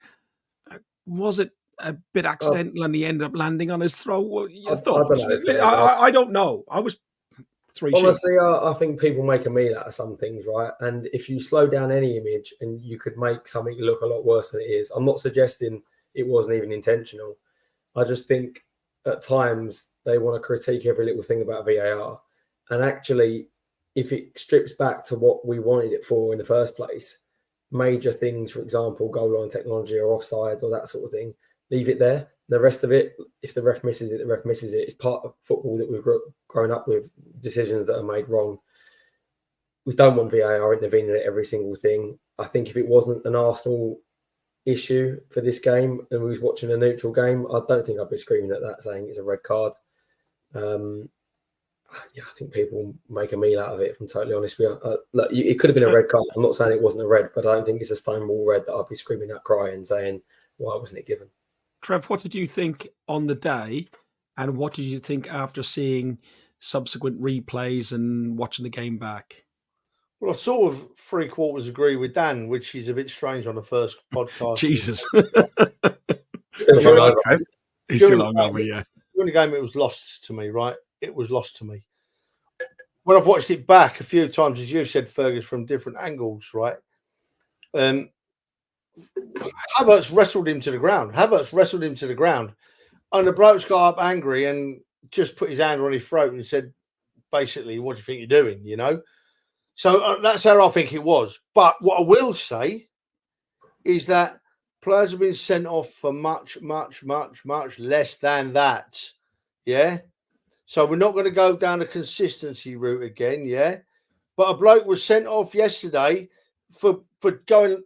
was it a bit accidental and he ended up landing on his throat? Well, I don't know. I was honestly, I think people make a meal out of some things, right? And if you slow down any image and you could make something look a lot worse than it is, I'm not suggesting it wasn't even intentional. I just think at times they want to critique every little thing about VAR. And actually, if it strips back to what we wanted it for in the first place, major things, for example, goal line technology or offsides or that sort of thing, leave it there. The rest of it, if the ref misses it, the ref misses it. It's part of football that we've grown up with, decisions that are made wrong. We don't want VAR intervening at every single thing. I think if it wasn't an Arsenal issue for this game and we was watching a neutral game, I don't think I'd be screaming at that saying it's a red card. I think people make a meal out of it, if I'm totally honest with you. Look, it could have been a red card. I'm not saying it wasn't a red, but I don't think it's a Stonewall red that I'd be screaming at, crying, saying, why wasn't it given? Trev, what did you think on the day, and what did you think after seeing subsequent replays and watching the game back? Well, I sort of 3/4 agree with Dan, which is a bit strange on the first podcast. Jesus. Still He's still hungover, yeah. During the game, it was lost to me, right? It was lost to me. When I've watched it back a few times, as you said, Fergus, from different angles, right? Havertz wrestled him to the ground. And the bloke's got up angry and just put his hand on his throat and said, basically, what do you think you're doing, you know? So that's how I think it was. But what I will say is that players have been sent off for much, much, much, much less than that. Yeah? So we're not going to go down the consistency route again, yeah? But a bloke was sent off yesterday for going,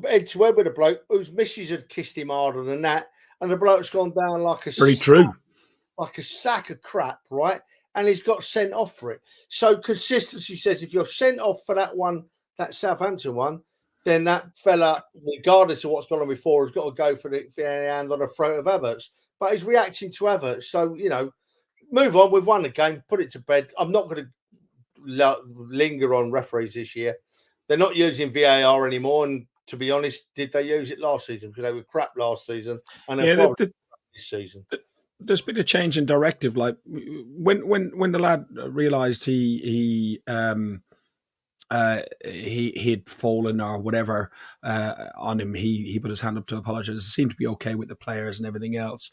head to head with a bloke whose missus had kissed him harder than that, and the bloke's gone down like a sack of crap, right? And he's got sent off for it. So consistency says if you're sent off for that one, that Southampton one, then that fella, regardless of what's gone on before, has got to go for the hand on the throat of Havertz. But he's reacting to Havertz. So, move on. We've won the game. Put it to bed. I'm not going to linger on referees this year. They're not using VAR anymore. And to be honest, did they use it last season? Because they were crap last season. And they're probably this season. There's been a change in directive. Like when the lad realised he had fallen or whatever on him, he put his hand up to apologise. It seemed to be okay with the players and everything else.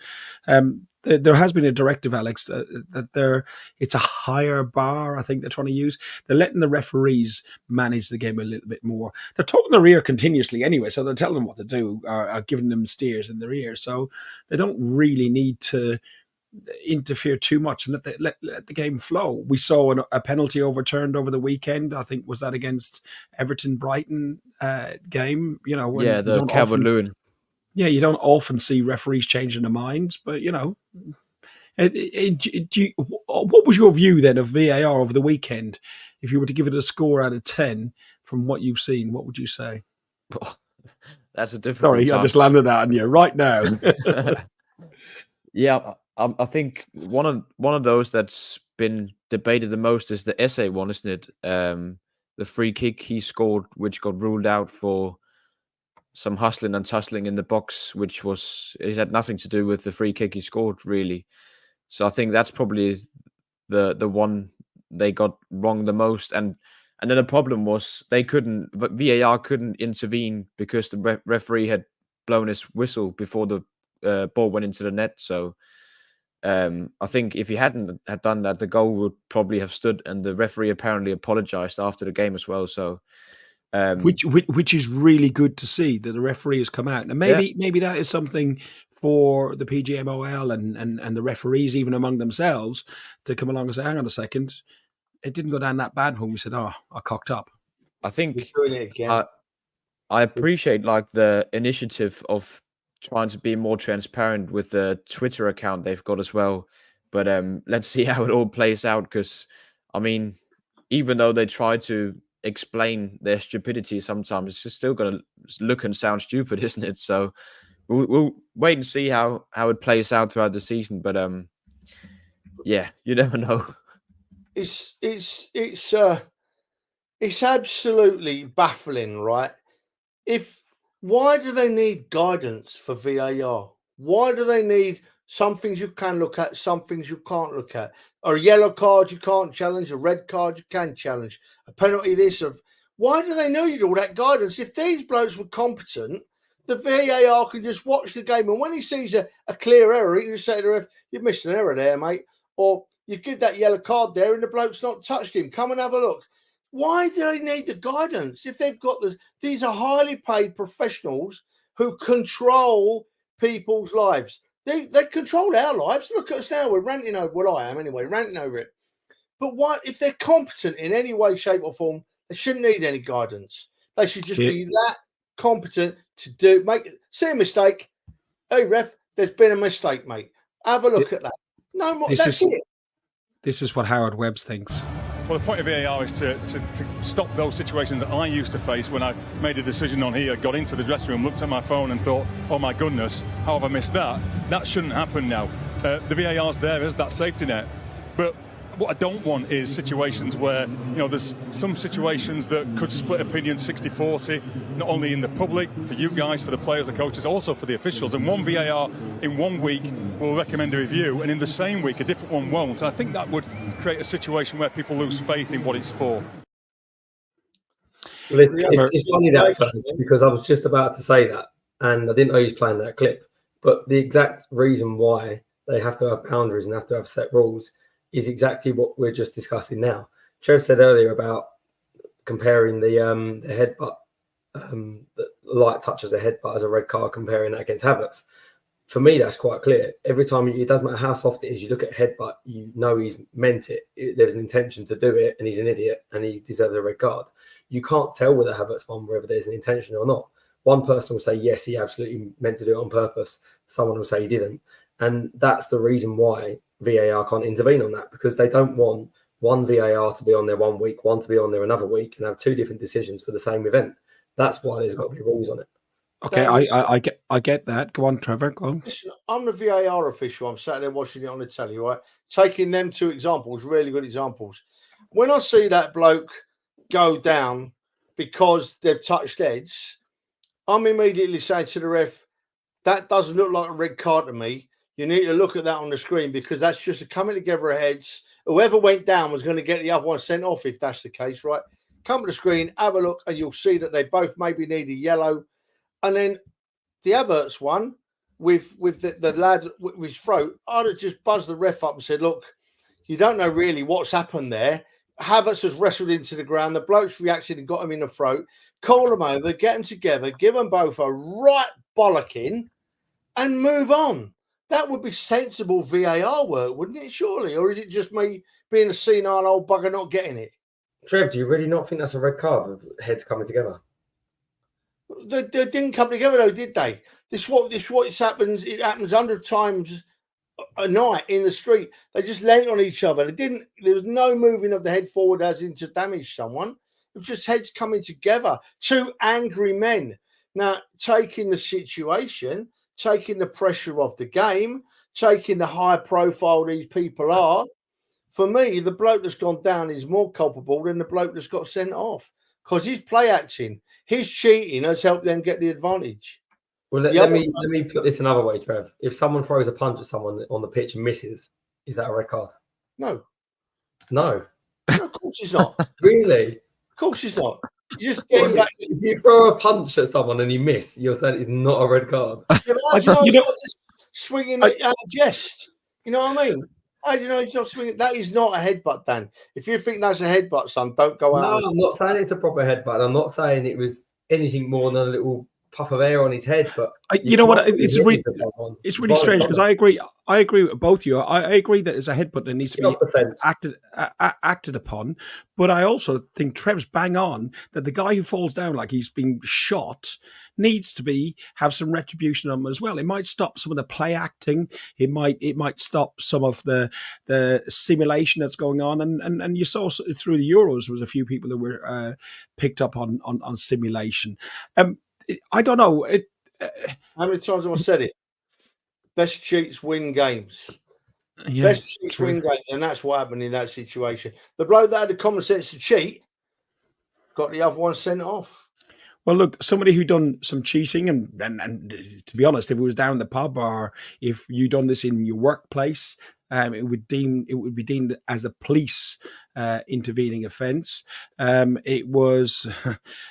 There has been a directive, Alex, that it's a higher bar. I think they're trying to use. They're letting the referees manage the game a little bit more. They're talking their ear continuously anyway, so they're telling them what to do, or giving them steers in their ear. So they don't really need to interfere too much and let the game flow. We saw a penalty overturned over the weekend. I think was that against Everton Brighton game. The Calvert-Lewin. Yeah, you don't often see referees changing their minds, but what was your view then of VAR over the weekend? If you were to give it a score out of 10 from what you've seen, what would you say? That's a difficult. Sorry, I just landed that on you right now. Yeah, I think one of those that's been debated the most is the Essay one, isn't it? The free kick he scored, which got ruled out for some hustling and tussling in the box, it had nothing to do with the free kick he scored, really. So I think that's probably the one they got wrong the most. And then the problem was VAR couldn't intervene because the referee had blown his whistle before the ball went into the net. So I think if he hadn't had done that, the goal would probably have stood. And the referee apparently apologized after the game as well. So which is really good to see that the referee has come out. And maybe that is something for the PGMOL and the referees, even among themselves, to come along and say, hang on a second, it didn't go down that bad when we said, I cocked up. I think We're doing it again. I appreciate like the initiative of trying to be more transparent with the Twitter account they've got as well. But let's see how it all plays out, because I mean, even though they try to explain their stupidity sometimes, it's just still going to look and sound stupid, isn't it? So we'll wait and see how it plays out throughout the season. But yeah, you never know. It's absolutely baffling, right? Why do they need guidance for VAR? Why do they need some things you can look at, some things you can't look at? Or a yellow card you can't challenge, a red card you can challenge, a penalty this of. Why do they need all that guidance? If these blokes were competent, the VAR can just watch the game, and when he sees a clear error, he can just say to the ref, "You've missed an error there, mate," or you give that yellow card there and the bloke's not touched him. Come and have a look. Why do they need the guidance if they've got these are highly paid professionals who control people's lives? They control our lives. Look at us now. We're ranting over. Well, I am anyway, ranting over it. But what if they're competent in any way, shape, or form? They shouldn't need any guidance. They should just be that competent to see a mistake. Hey, ref, there's been a mistake, mate. Have a look at that. No more. That's it. This is what Howard Webbs thinks. Well, the point of VAR is to stop those situations that I used to face when I made a decision on here, got into the dressing room, looked at my phone and thought, oh my goodness, how have I missed that? That shouldn't happen now. The VAR's there as that safety net. But what I don't want is situations where, there's some situations that could split opinion 60-40, not only in the public, for you guys, for the players, the coaches, also for the officials. And one VAR in 1 week will recommend a review, and in the same week a different one won't. And I think that would create a situation where people lose faith in what it's for. Well, it's funny that, because I was just about to say that, and I didn't know he was playing that clip. But the exact reason why they have to have boundaries and have to have set rules is exactly what we're just discussing now. Trev said earlier about comparing the headbutt, the light touch as a headbutt as a red card, comparing that against Havertz. For me, that's quite clear. Every time, it doesn't matter how soft it is, you look at headbutt, you know he's meant it. There's an intention to do it, and he's an idiot, and he deserves a red card. You can't tell with a Havertz one whether there's an intention or not. One person will say, yes, he absolutely meant to do it on purpose. Someone will say he didn't. And that's the reason why VAR can't intervene on that, because they don't want one VAR to be on there 1 week, one to be on there another week, and have two different decisions for the same event. That's why there's got to be rules on it. Okay, I get that. Go on, Trevor. Go on. Listen, I'm the VAR official. I'm sat there watching it on the telly, right? Taking them two examples, really good examples. When I see that bloke go down because they've touched heads, I'm immediately saying to the ref, that doesn't look like a red card to me. You need to look at that on the screen, because that's just a coming together of heads. Whoever went down was going to get the other one sent off if that's the case, right? Come to the screen, have a look, and you'll see that they both maybe need a yellow. And then the Havertz one with the lad with his throat, I'd have just buzzed the ref up and said, look, you don't know really what's happened there. Havertz has wrestled him to the ground. The bloke's reacted and got him in the throat. Call them over, get them together, give them both a right bollocking and move on. That would be sensible VAR work, wouldn't it, surely? Or is it just me being a senile old bugger not getting it? Trev, do you really not think that's a red card with heads coming together? They didn't come together, though, did they? This what happens. It happens 100 times a night in the street. They just leant on each other. There was no moving of the head forward as in to damage someone. It was just heads coming together. Two angry men. Now, taking the situation, taking the pressure off the game, taking the high profile these people are, for me, the bloke that's gone down is more culpable than the bloke that's got sent off, because his play acting, his cheating has helped them get the advantage. Well, let me put this another way, Trev. If someone throws a punch at someone on the pitch and misses, is that a red card? No. No, of course he's not. Really? Of course he's not. He's just getting back. If you throw a punch at someone and you miss, you're saying it's not a red card. Yeah, but how do you know You he's know- not just swinging it out of jest? You know what I mean? How do you know he's not swinging? That is not a headbutt, Dan. If you think that's a headbutt, son, don't go No, out. I'm not saying it's a proper headbutt. I'm not saying it was anything more than a little puff of air on his head. But You know what? can't It's hit really, into someone. it's really strange because I agree with both of you. I agree that it's a headbutt that needs to Get be off the fence. acted upon, but I also think Trev's bang on that the guy who falls down like he's been shot needs to have some retribution on him as well. It might stop some of the play acting. It might stop some of the simulation that's going on. And you saw through the Euros there was a few people that were picked up on simulation. I don't know. How many times have I said it? Best cheats win games. Yeah, Best cheats win games, and that's what happened in that situation. The bloke that had the common sense to cheat got the other one sent off. Well, look, somebody who done some cheating, and to be honest, if it was down the pub or if you done this in your workplace, it would be deemed as a police intervening offence. It was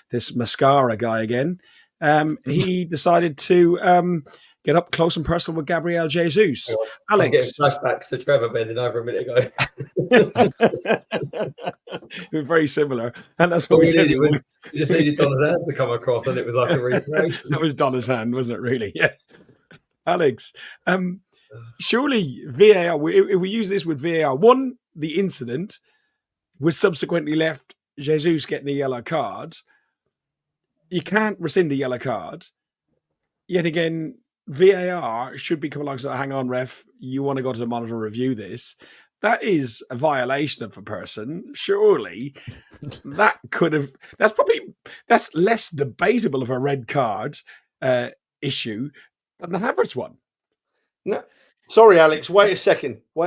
this mascara guy again. He decided to get up close and personal with Gabriel Jesus. I'm getting Alex, flashbacks to Trevor bending over a minute ago. we're very similar, and that's what we said. You just needed Donna's hand to come across, and it was like a recreation. That was Donna's hand, wasn't it? Really? Yeah. Alex, surely VAR. If we use this with VAR, one, the incident, which subsequently left Jesus getting a yellow card. You can't rescind a yellow card. Yet again, VAR should be coming along and say, hang on, ref, you want to go to the monitor review this. That is a violation of a person. Surely that's less debatable of a red card issue than the Havertz one. No, sorry, Alex. Wait a second. Go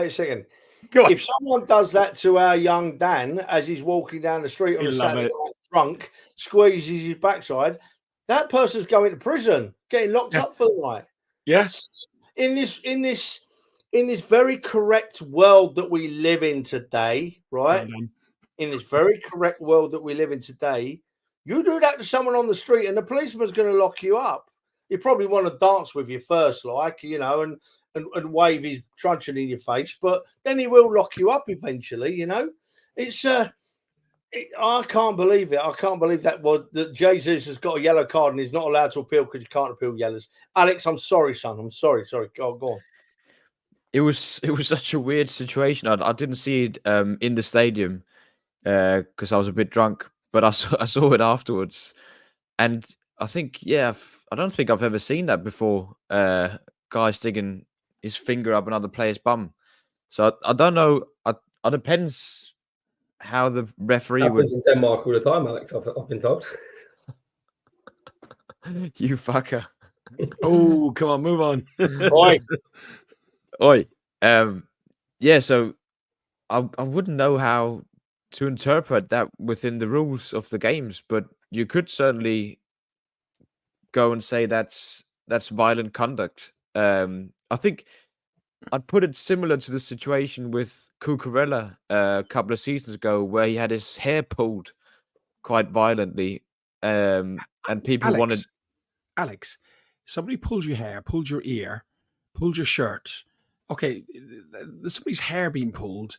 on. If someone does that to our young Dan as he's walking down the street on He'll a love Saturday it. night drunk, squeezes his backside, that person's going to prison, getting locked up for the night. Yes. In this very correct world that we live in today, right? In this very correct world that we live in today, you do that to someone on the street and the policeman's going to lock you up. You probably want to dance with you first, like, you know, and wave his truncheon in your face, but then he will lock you up eventually, you know. It's I can't believe it. I can't believe that Jesus has got a yellow card and he's not allowed to appeal because you can't appeal yellows. Alex, I'm sorry, son. I'm sorry. Go on. It was such a weird situation. I didn't see it in the stadium because I was a bit drunk, but I saw it afterwards, and I think I don't think I've ever seen that before. Guy sticking his finger up another player's bum. So I don't know. It depends how the referee Happens in Denmark all the time, Alex. I've been told. You fucker. Oh, come on, move on. Oi. Yeah, so I wouldn't know how to interpret that within the rules of the games, but you could certainly go and say that's violent conduct. I think I'd put it similar to the situation with Cucurella a couple of seasons ago, where he had his hair pulled quite violently, and people wanted. Alex, somebody pulled your hair, pulled your ear, pulled your shirt. Okay, somebody's hair being pulled,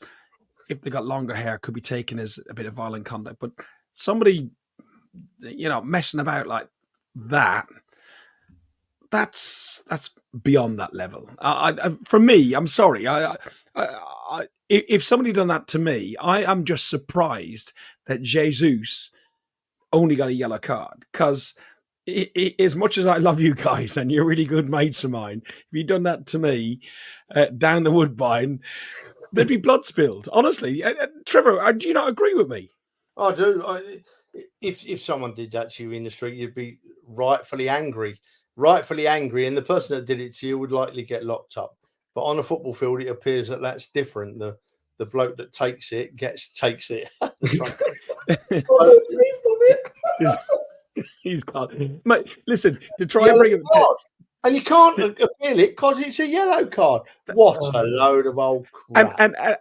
if they got longer hair, could be taken as a bit of violent conduct. But somebody, you know, messing about like that, that's beyond that level. For me, I'm sorry. If somebody done that to me, I am just surprised that Jesus only got a yellow card, because as much as I love you guys and you're really good mates of mine, if you'd done that to me down the Woodbine, there'd be blood spilled. Honestly, Trevor, do you not agree with me? I do. If someone did that to you in the street, you'd be rightfully angry, and the person that did it to you would likely get locked up. But on a football field, it appears that that's different. The bloke that takes it takes it. He's can't. Mate, listen, to try and bring him to, and you can't appeal it because it's a yellow card. What a load of old crap!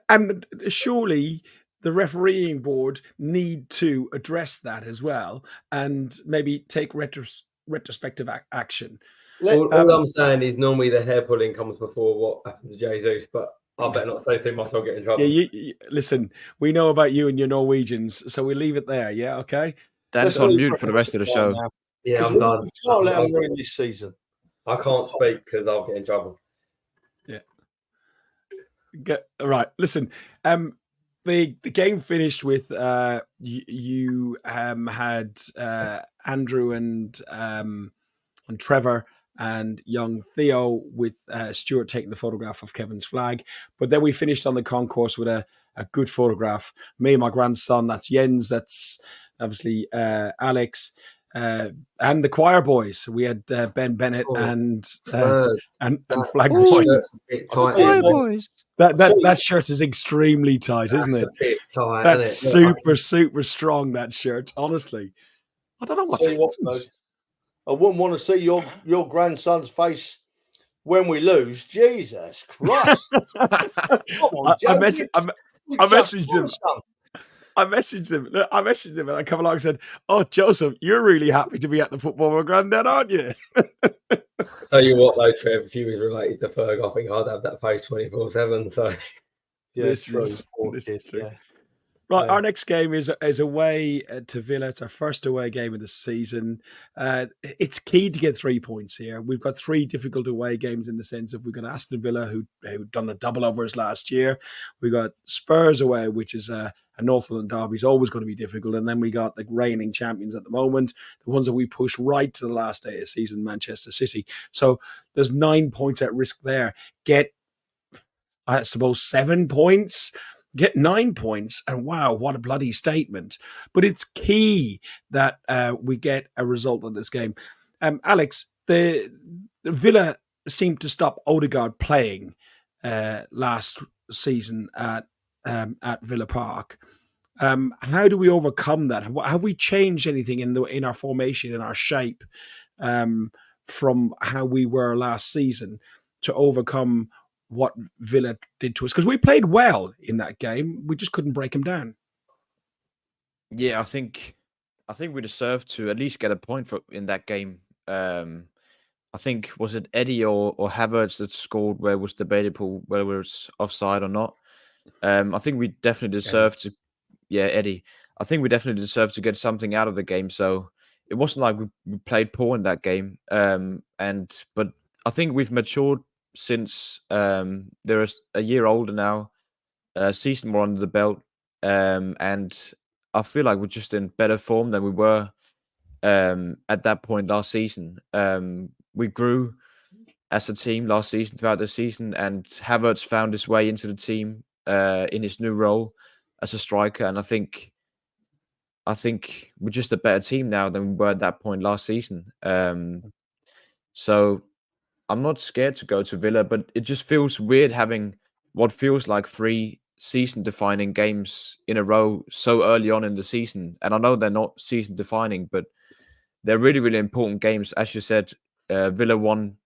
And surely the refereeing board need to address that as well and maybe take retrospective action. All I'm saying is normally the hair pulling comes before what happened to Jesus, but I better not say too much. I'll get in trouble. Yeah, listen, we know about you and your Norwegians, so we'll leave it there. Yeah, okay? Dan's on mute for the rest of the show. Now. Yeah, I'm done. We can't let them win this season. I can't speak because I'll get in trouble. Yeah. Right. Listen, the game finished with you had Andrew and Trevor and young Theo with Stuart taking the photograph of Kevin's flag. But then we finished on the concourse with a good photograph. Me and my grandson, that's Jens, that's obviously Alex, and the choir boys. We had Ben Bennett and Flag Boy. Choir boys. That shirt is extremely tight, isn't it? A bit tight, That's isn't it? super strong, that shirt, honestly. I don't know what's happened. I wouldn't want to see your grandson's face when we lose. Jesus Christ! Come on, I messaged him. I messaged him and I come along and said, "Oh, Joseph, you're really happy to be at the football with Granddad, aren't you?" Tell you what, though, Trev, if you was related to Ferg, I think I'd have that face 24/7. So, yeah, this is true. Yeah. Right, our next game is away to Villa. It's our first away game of the season. It's key to get 3 points here. We've got 3 difficult away games in the sense of we've got Aston Villa, who done the double over us last year. We got Spurs away, which is a Northland derby. Is always going to be difficult. And then we got the reigning champions at the moment, the ones that we push right to the last day of the season, Manchester City. So there's 9 points at risk there. Get, I suppose, 7 points. Get 9 points, and wow, what a bloody statement. But it's key that we get a result in this game. Alex, the Villa seemed to stop Odegaard playing last season at Villa Park. How do we overcome that? Have we changed anything in our formation, in our shape, from how we were last season to overcome what Villa did to us? Because we played well in that game, we just couldn't break them down. Yeah, I think we deserved to at least get a point in that game. I think, was it Eddie or Havertz that scored where it was debatable whether it was offside or not? I think we definitely deserved to. Yeah, Eddie. I think we definitely deserved to get something out of the game. So it wasn't like we played poor in that game. But I think we've matured since they're a year older now, a season more under the belt, and I feel like we're just in better form than we were at that point last season. We grew as a team last season, throughout the season, and Havertz found his way into the team in his new role as a striker, and I think we're just a better team now than we were at that point last season. So I'm not scared to go to Villa, but it just feels weird having what feels like 3 season-defining games in a row so early on in the season. And I know they're not season-defining, but they're really, really important games. As you said, Villa won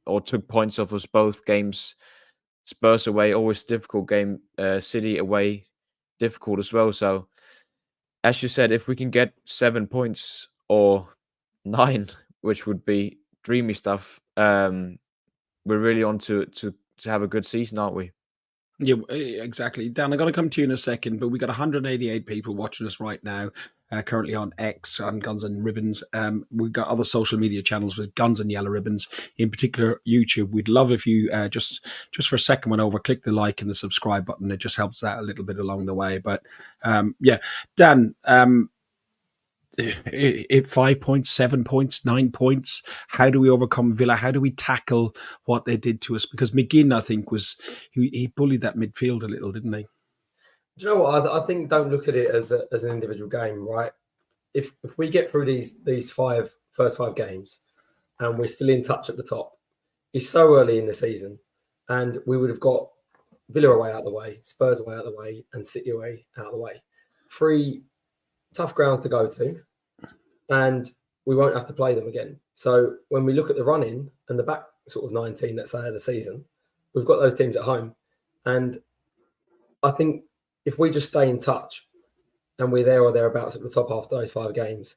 or took points off us both games. Spurs away, always difficult game. City away, difficult as well. So, as you said, if we can get 7 points or 9, which would be dreamy stuff, we're really on to have a good season, aren't we? Yeah, exactly. Dan, I'm going to come to you in a second, but we got 188 people watching us right now, currently on X, on Guns and Ribbons. We've got other social media channels with Guns and Yellow Ribbons, in particular YouTube. We'd love if you just for a second went over, click the like and the subscribe button. It just helps out a little bit along the way. But yeah, Dan, 5 points, 7 points, 9 points. How do we overcome Villa? How do we tackle what they did to us? Because McGinn, I think, he bullied that midfield a little, didn't he? Do you know what? I think don't look at it as an individual game, right? If we get through these first 5 games and we're still in touch at the top, it's so early in the season, and we would have got Villa away out of the way, Spurs away out of the way, and City away out of the way. 3 tough grounds to go to, and we won't have to play them again. So when we look at the run-in and the back sort of 19, let's say, of the season, we've got those teams at home. And I think if we just stay in touch and we're there or thereabouts at the top after those 5 games,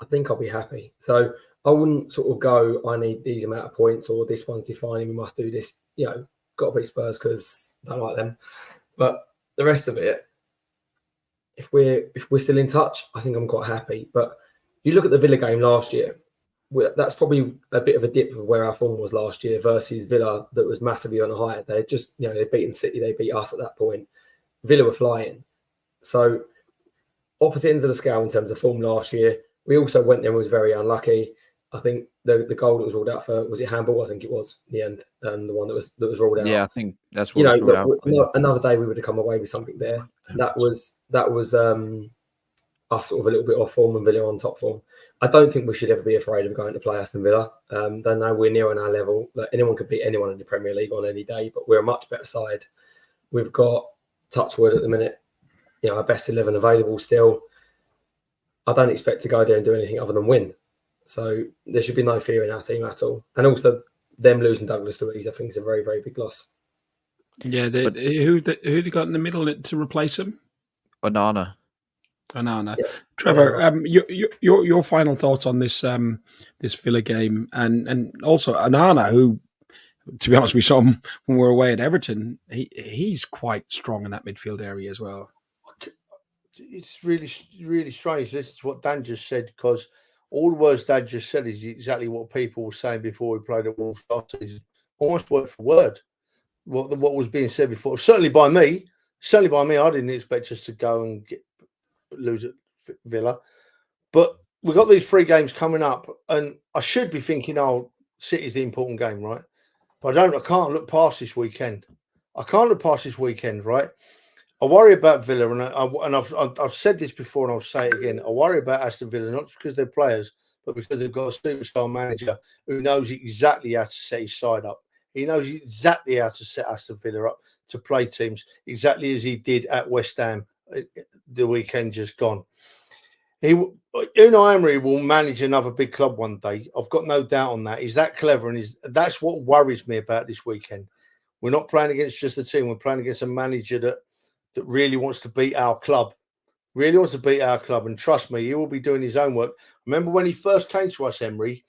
I think I'll be happy. So I wouldn't sort of go, I need these amount of points or this one's defining, we must do this, got to beat Spurs because I don't like them. But the rest of it, if we're still in touch, I think I'm quite happy. But you look at the Villa game last year, that's probably a bit of a dip of where our form was last year versus Villa that was massively on a high. They just, they'd beaten City, they beat us at that point. Villa were flying. So opposite ends of the scale in terms of form last year. We also went there and was very unlucky. I think the goal that was ruled out for, was it handball? I think it was in the end, and the one that was ruled out. Yeah, I think that's what was ruled out. Another day we would have come away with something there. And that was us sort of a little bit off form and Villa on top form. I don't think we should ever be afraid of going to play Aston Villa. They know we're near on our level. Like, anyone could beat anyone in the Premier League on any day, but we're a much better side. We've got, touchwood at the minute, our best 11 available still. I don't expect to go there and do anything other than win. So there should be no fear in our team at all. And also, them losing Douglas Luiz, I think, is a very, very big loss. Yeah, who they got in the middle to replace him? Onana. Yeah. Trevor, your final thoughts on this this Villa game, and also Onana, who, to be honest, we saw him when we were away at Everton. He's quite strong in that midfield area as well. It's really, really strange. This is what Dan just said, because all the words Dan just said is exactly what people were saying before we played at Wolves last season, almost word for word. What was being said before, certainly by me, I didn't expect us to go and lose at Villa, but we've got these 3 games coming up, and I should be thinking, City's the important game, right? But I can't look past this weekend. Right? I worry about Villa, and I've said this before, and I'll say it again. I worry about Aston Villa, not because they're players, but because they've got a superstar manager who knows exactly how to set his side up. He knows exactly how to set Aston Villa up to play teams, exactly as he did at West Ham the weekend just gone. Unai Emery will manage another big club one day. I've got no doubt on that. He's that clever, and that's what worries me about this weekend. We're not playing against just a team. We're playing against a manager that really wants to beat our club. And trust me, he will be doing his own work. Remember when he first came to us, Emery,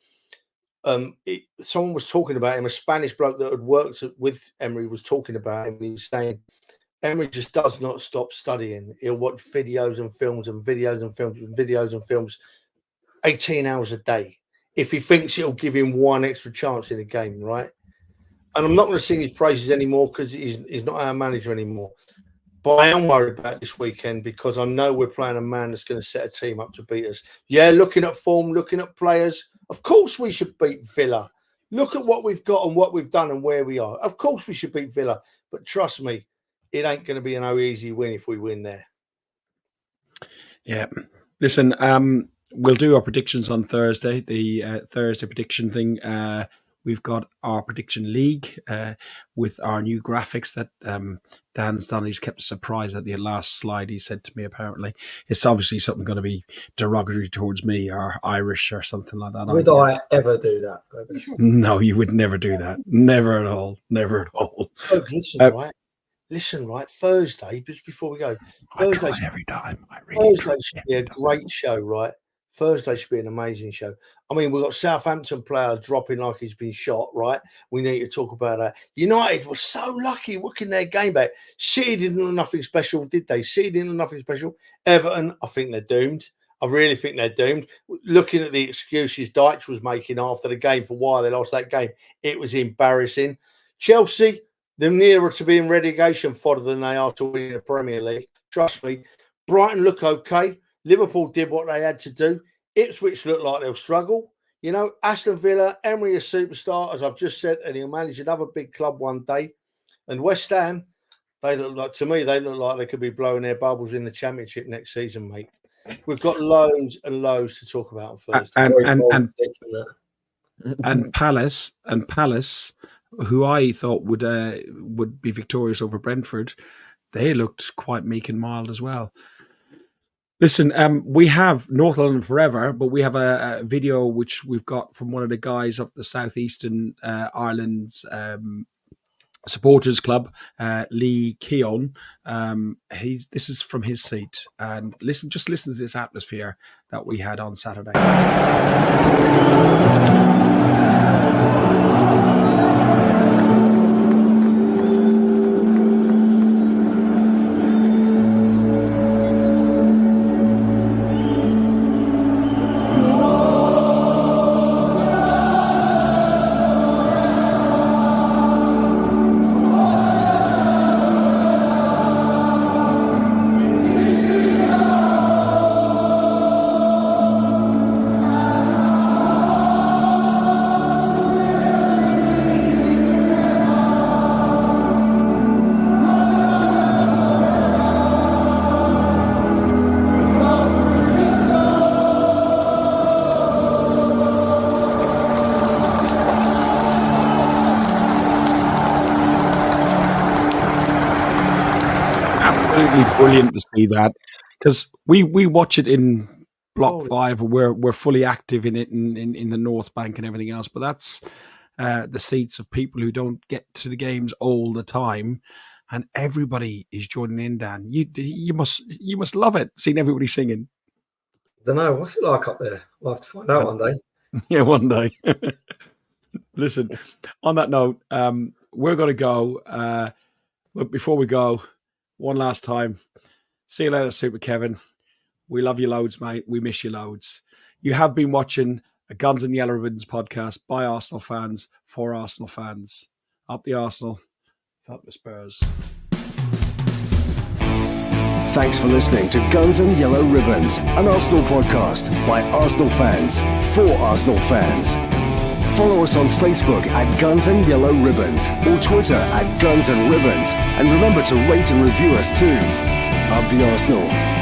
someone was talking about him, a Spanish bloke that had worked with Emery was talking about him. He was saying, Emery just does not stop studying. He'll watch videos and films and videos and films and videos and films 18 hours a day. If he thinks it'll give him one extra chance in a game, right? And I'm not going to sing his praises anymore because he's not our manager anymore. But I am worried about this weekend because I know we're playing a man that's going to set a team up to beat us. Yeah, looking at form, looking at players, of course we should beat Villa. Look at what we've got and what we've done and where we are. Of course we should beat Villa. But trust me, it ain't going to be no easy win if we win there. Yeah. Listen, we'll do our predictions on Thursday, the Thursday prediction thing. We've got our prediction league with our new graphics that Dan's done. He's kept a surprise at the last slide, he said to me, apparently. It's obviously something going to be derogatory towards me or Irish or something like that. Would I ever do that? No, you would never do that. Never at all. Never at all. Oh, listen, right? Thursday, just before we go. Thursday every time. Thursday should be a great show, right? Thursday should be an amazing show. I mean, we've got Southampton player dropping like he's been shot, right? We need to talk about that. United was so lucky working their game back. City didn't do nothing special, did they? City didn't do nothing special. Everton, I think they're doomed. I really think they're doomed. Looking at the excuses Dyche was making after the game for why they lost that game, it was embarrassing. Chelsea, they're nearer to being relegation fodder than they are to winning the Premier League. Trust me. Brighton look okay. Liverpool did what they had to do. Ipswich look like they'll struggle. Aston Villa, Emery is a superstar, as I've just said, and he'll manage another big club one day. And West Ham, they look like they could be blowing their bubbles in the Championship next season, mate. We've got loads and loads to talk about on Thursday. And Palace, who I thought would be victorious over Brentford, they looked quite meek and mild as well. Listen, we have North London Forever, but we have a video which we've got from one of the guys up the southeastern Ireland's supporters club, Lee Keown. This is from his seat, and listen to this atmosphere that we had on Saturday. Brilliant to see that, because we watch it in Block 5. We're fully active in it in the North Bank and everything else, but that's the seats of people who don't get to the games all the time, and everybody is joining in. Dan, you must love it, seeing everybody singing. I don't know, what's it like up there? We'll have to find out one day. Yeah, one day. Listen, on that note, we're going to go, but before we go, one last time, see you later, Super Kevin. We love you loads, mate. We miss you loads. You have been watching a Guns and Yellow Ribbons podcast by Arsenal fans for Arsenal fans. Up the Arsenal, up the Spurs. Thanks for listening to Guns and Yellow Ribbons, an Arsenal podcast by Arsenal fans for Arsenal fans. Follow us on Facebook at Guns and Yellow Ribbons or Twitter at Guns and Ribbons. And remember to rate and review us too. Up the Arsenal.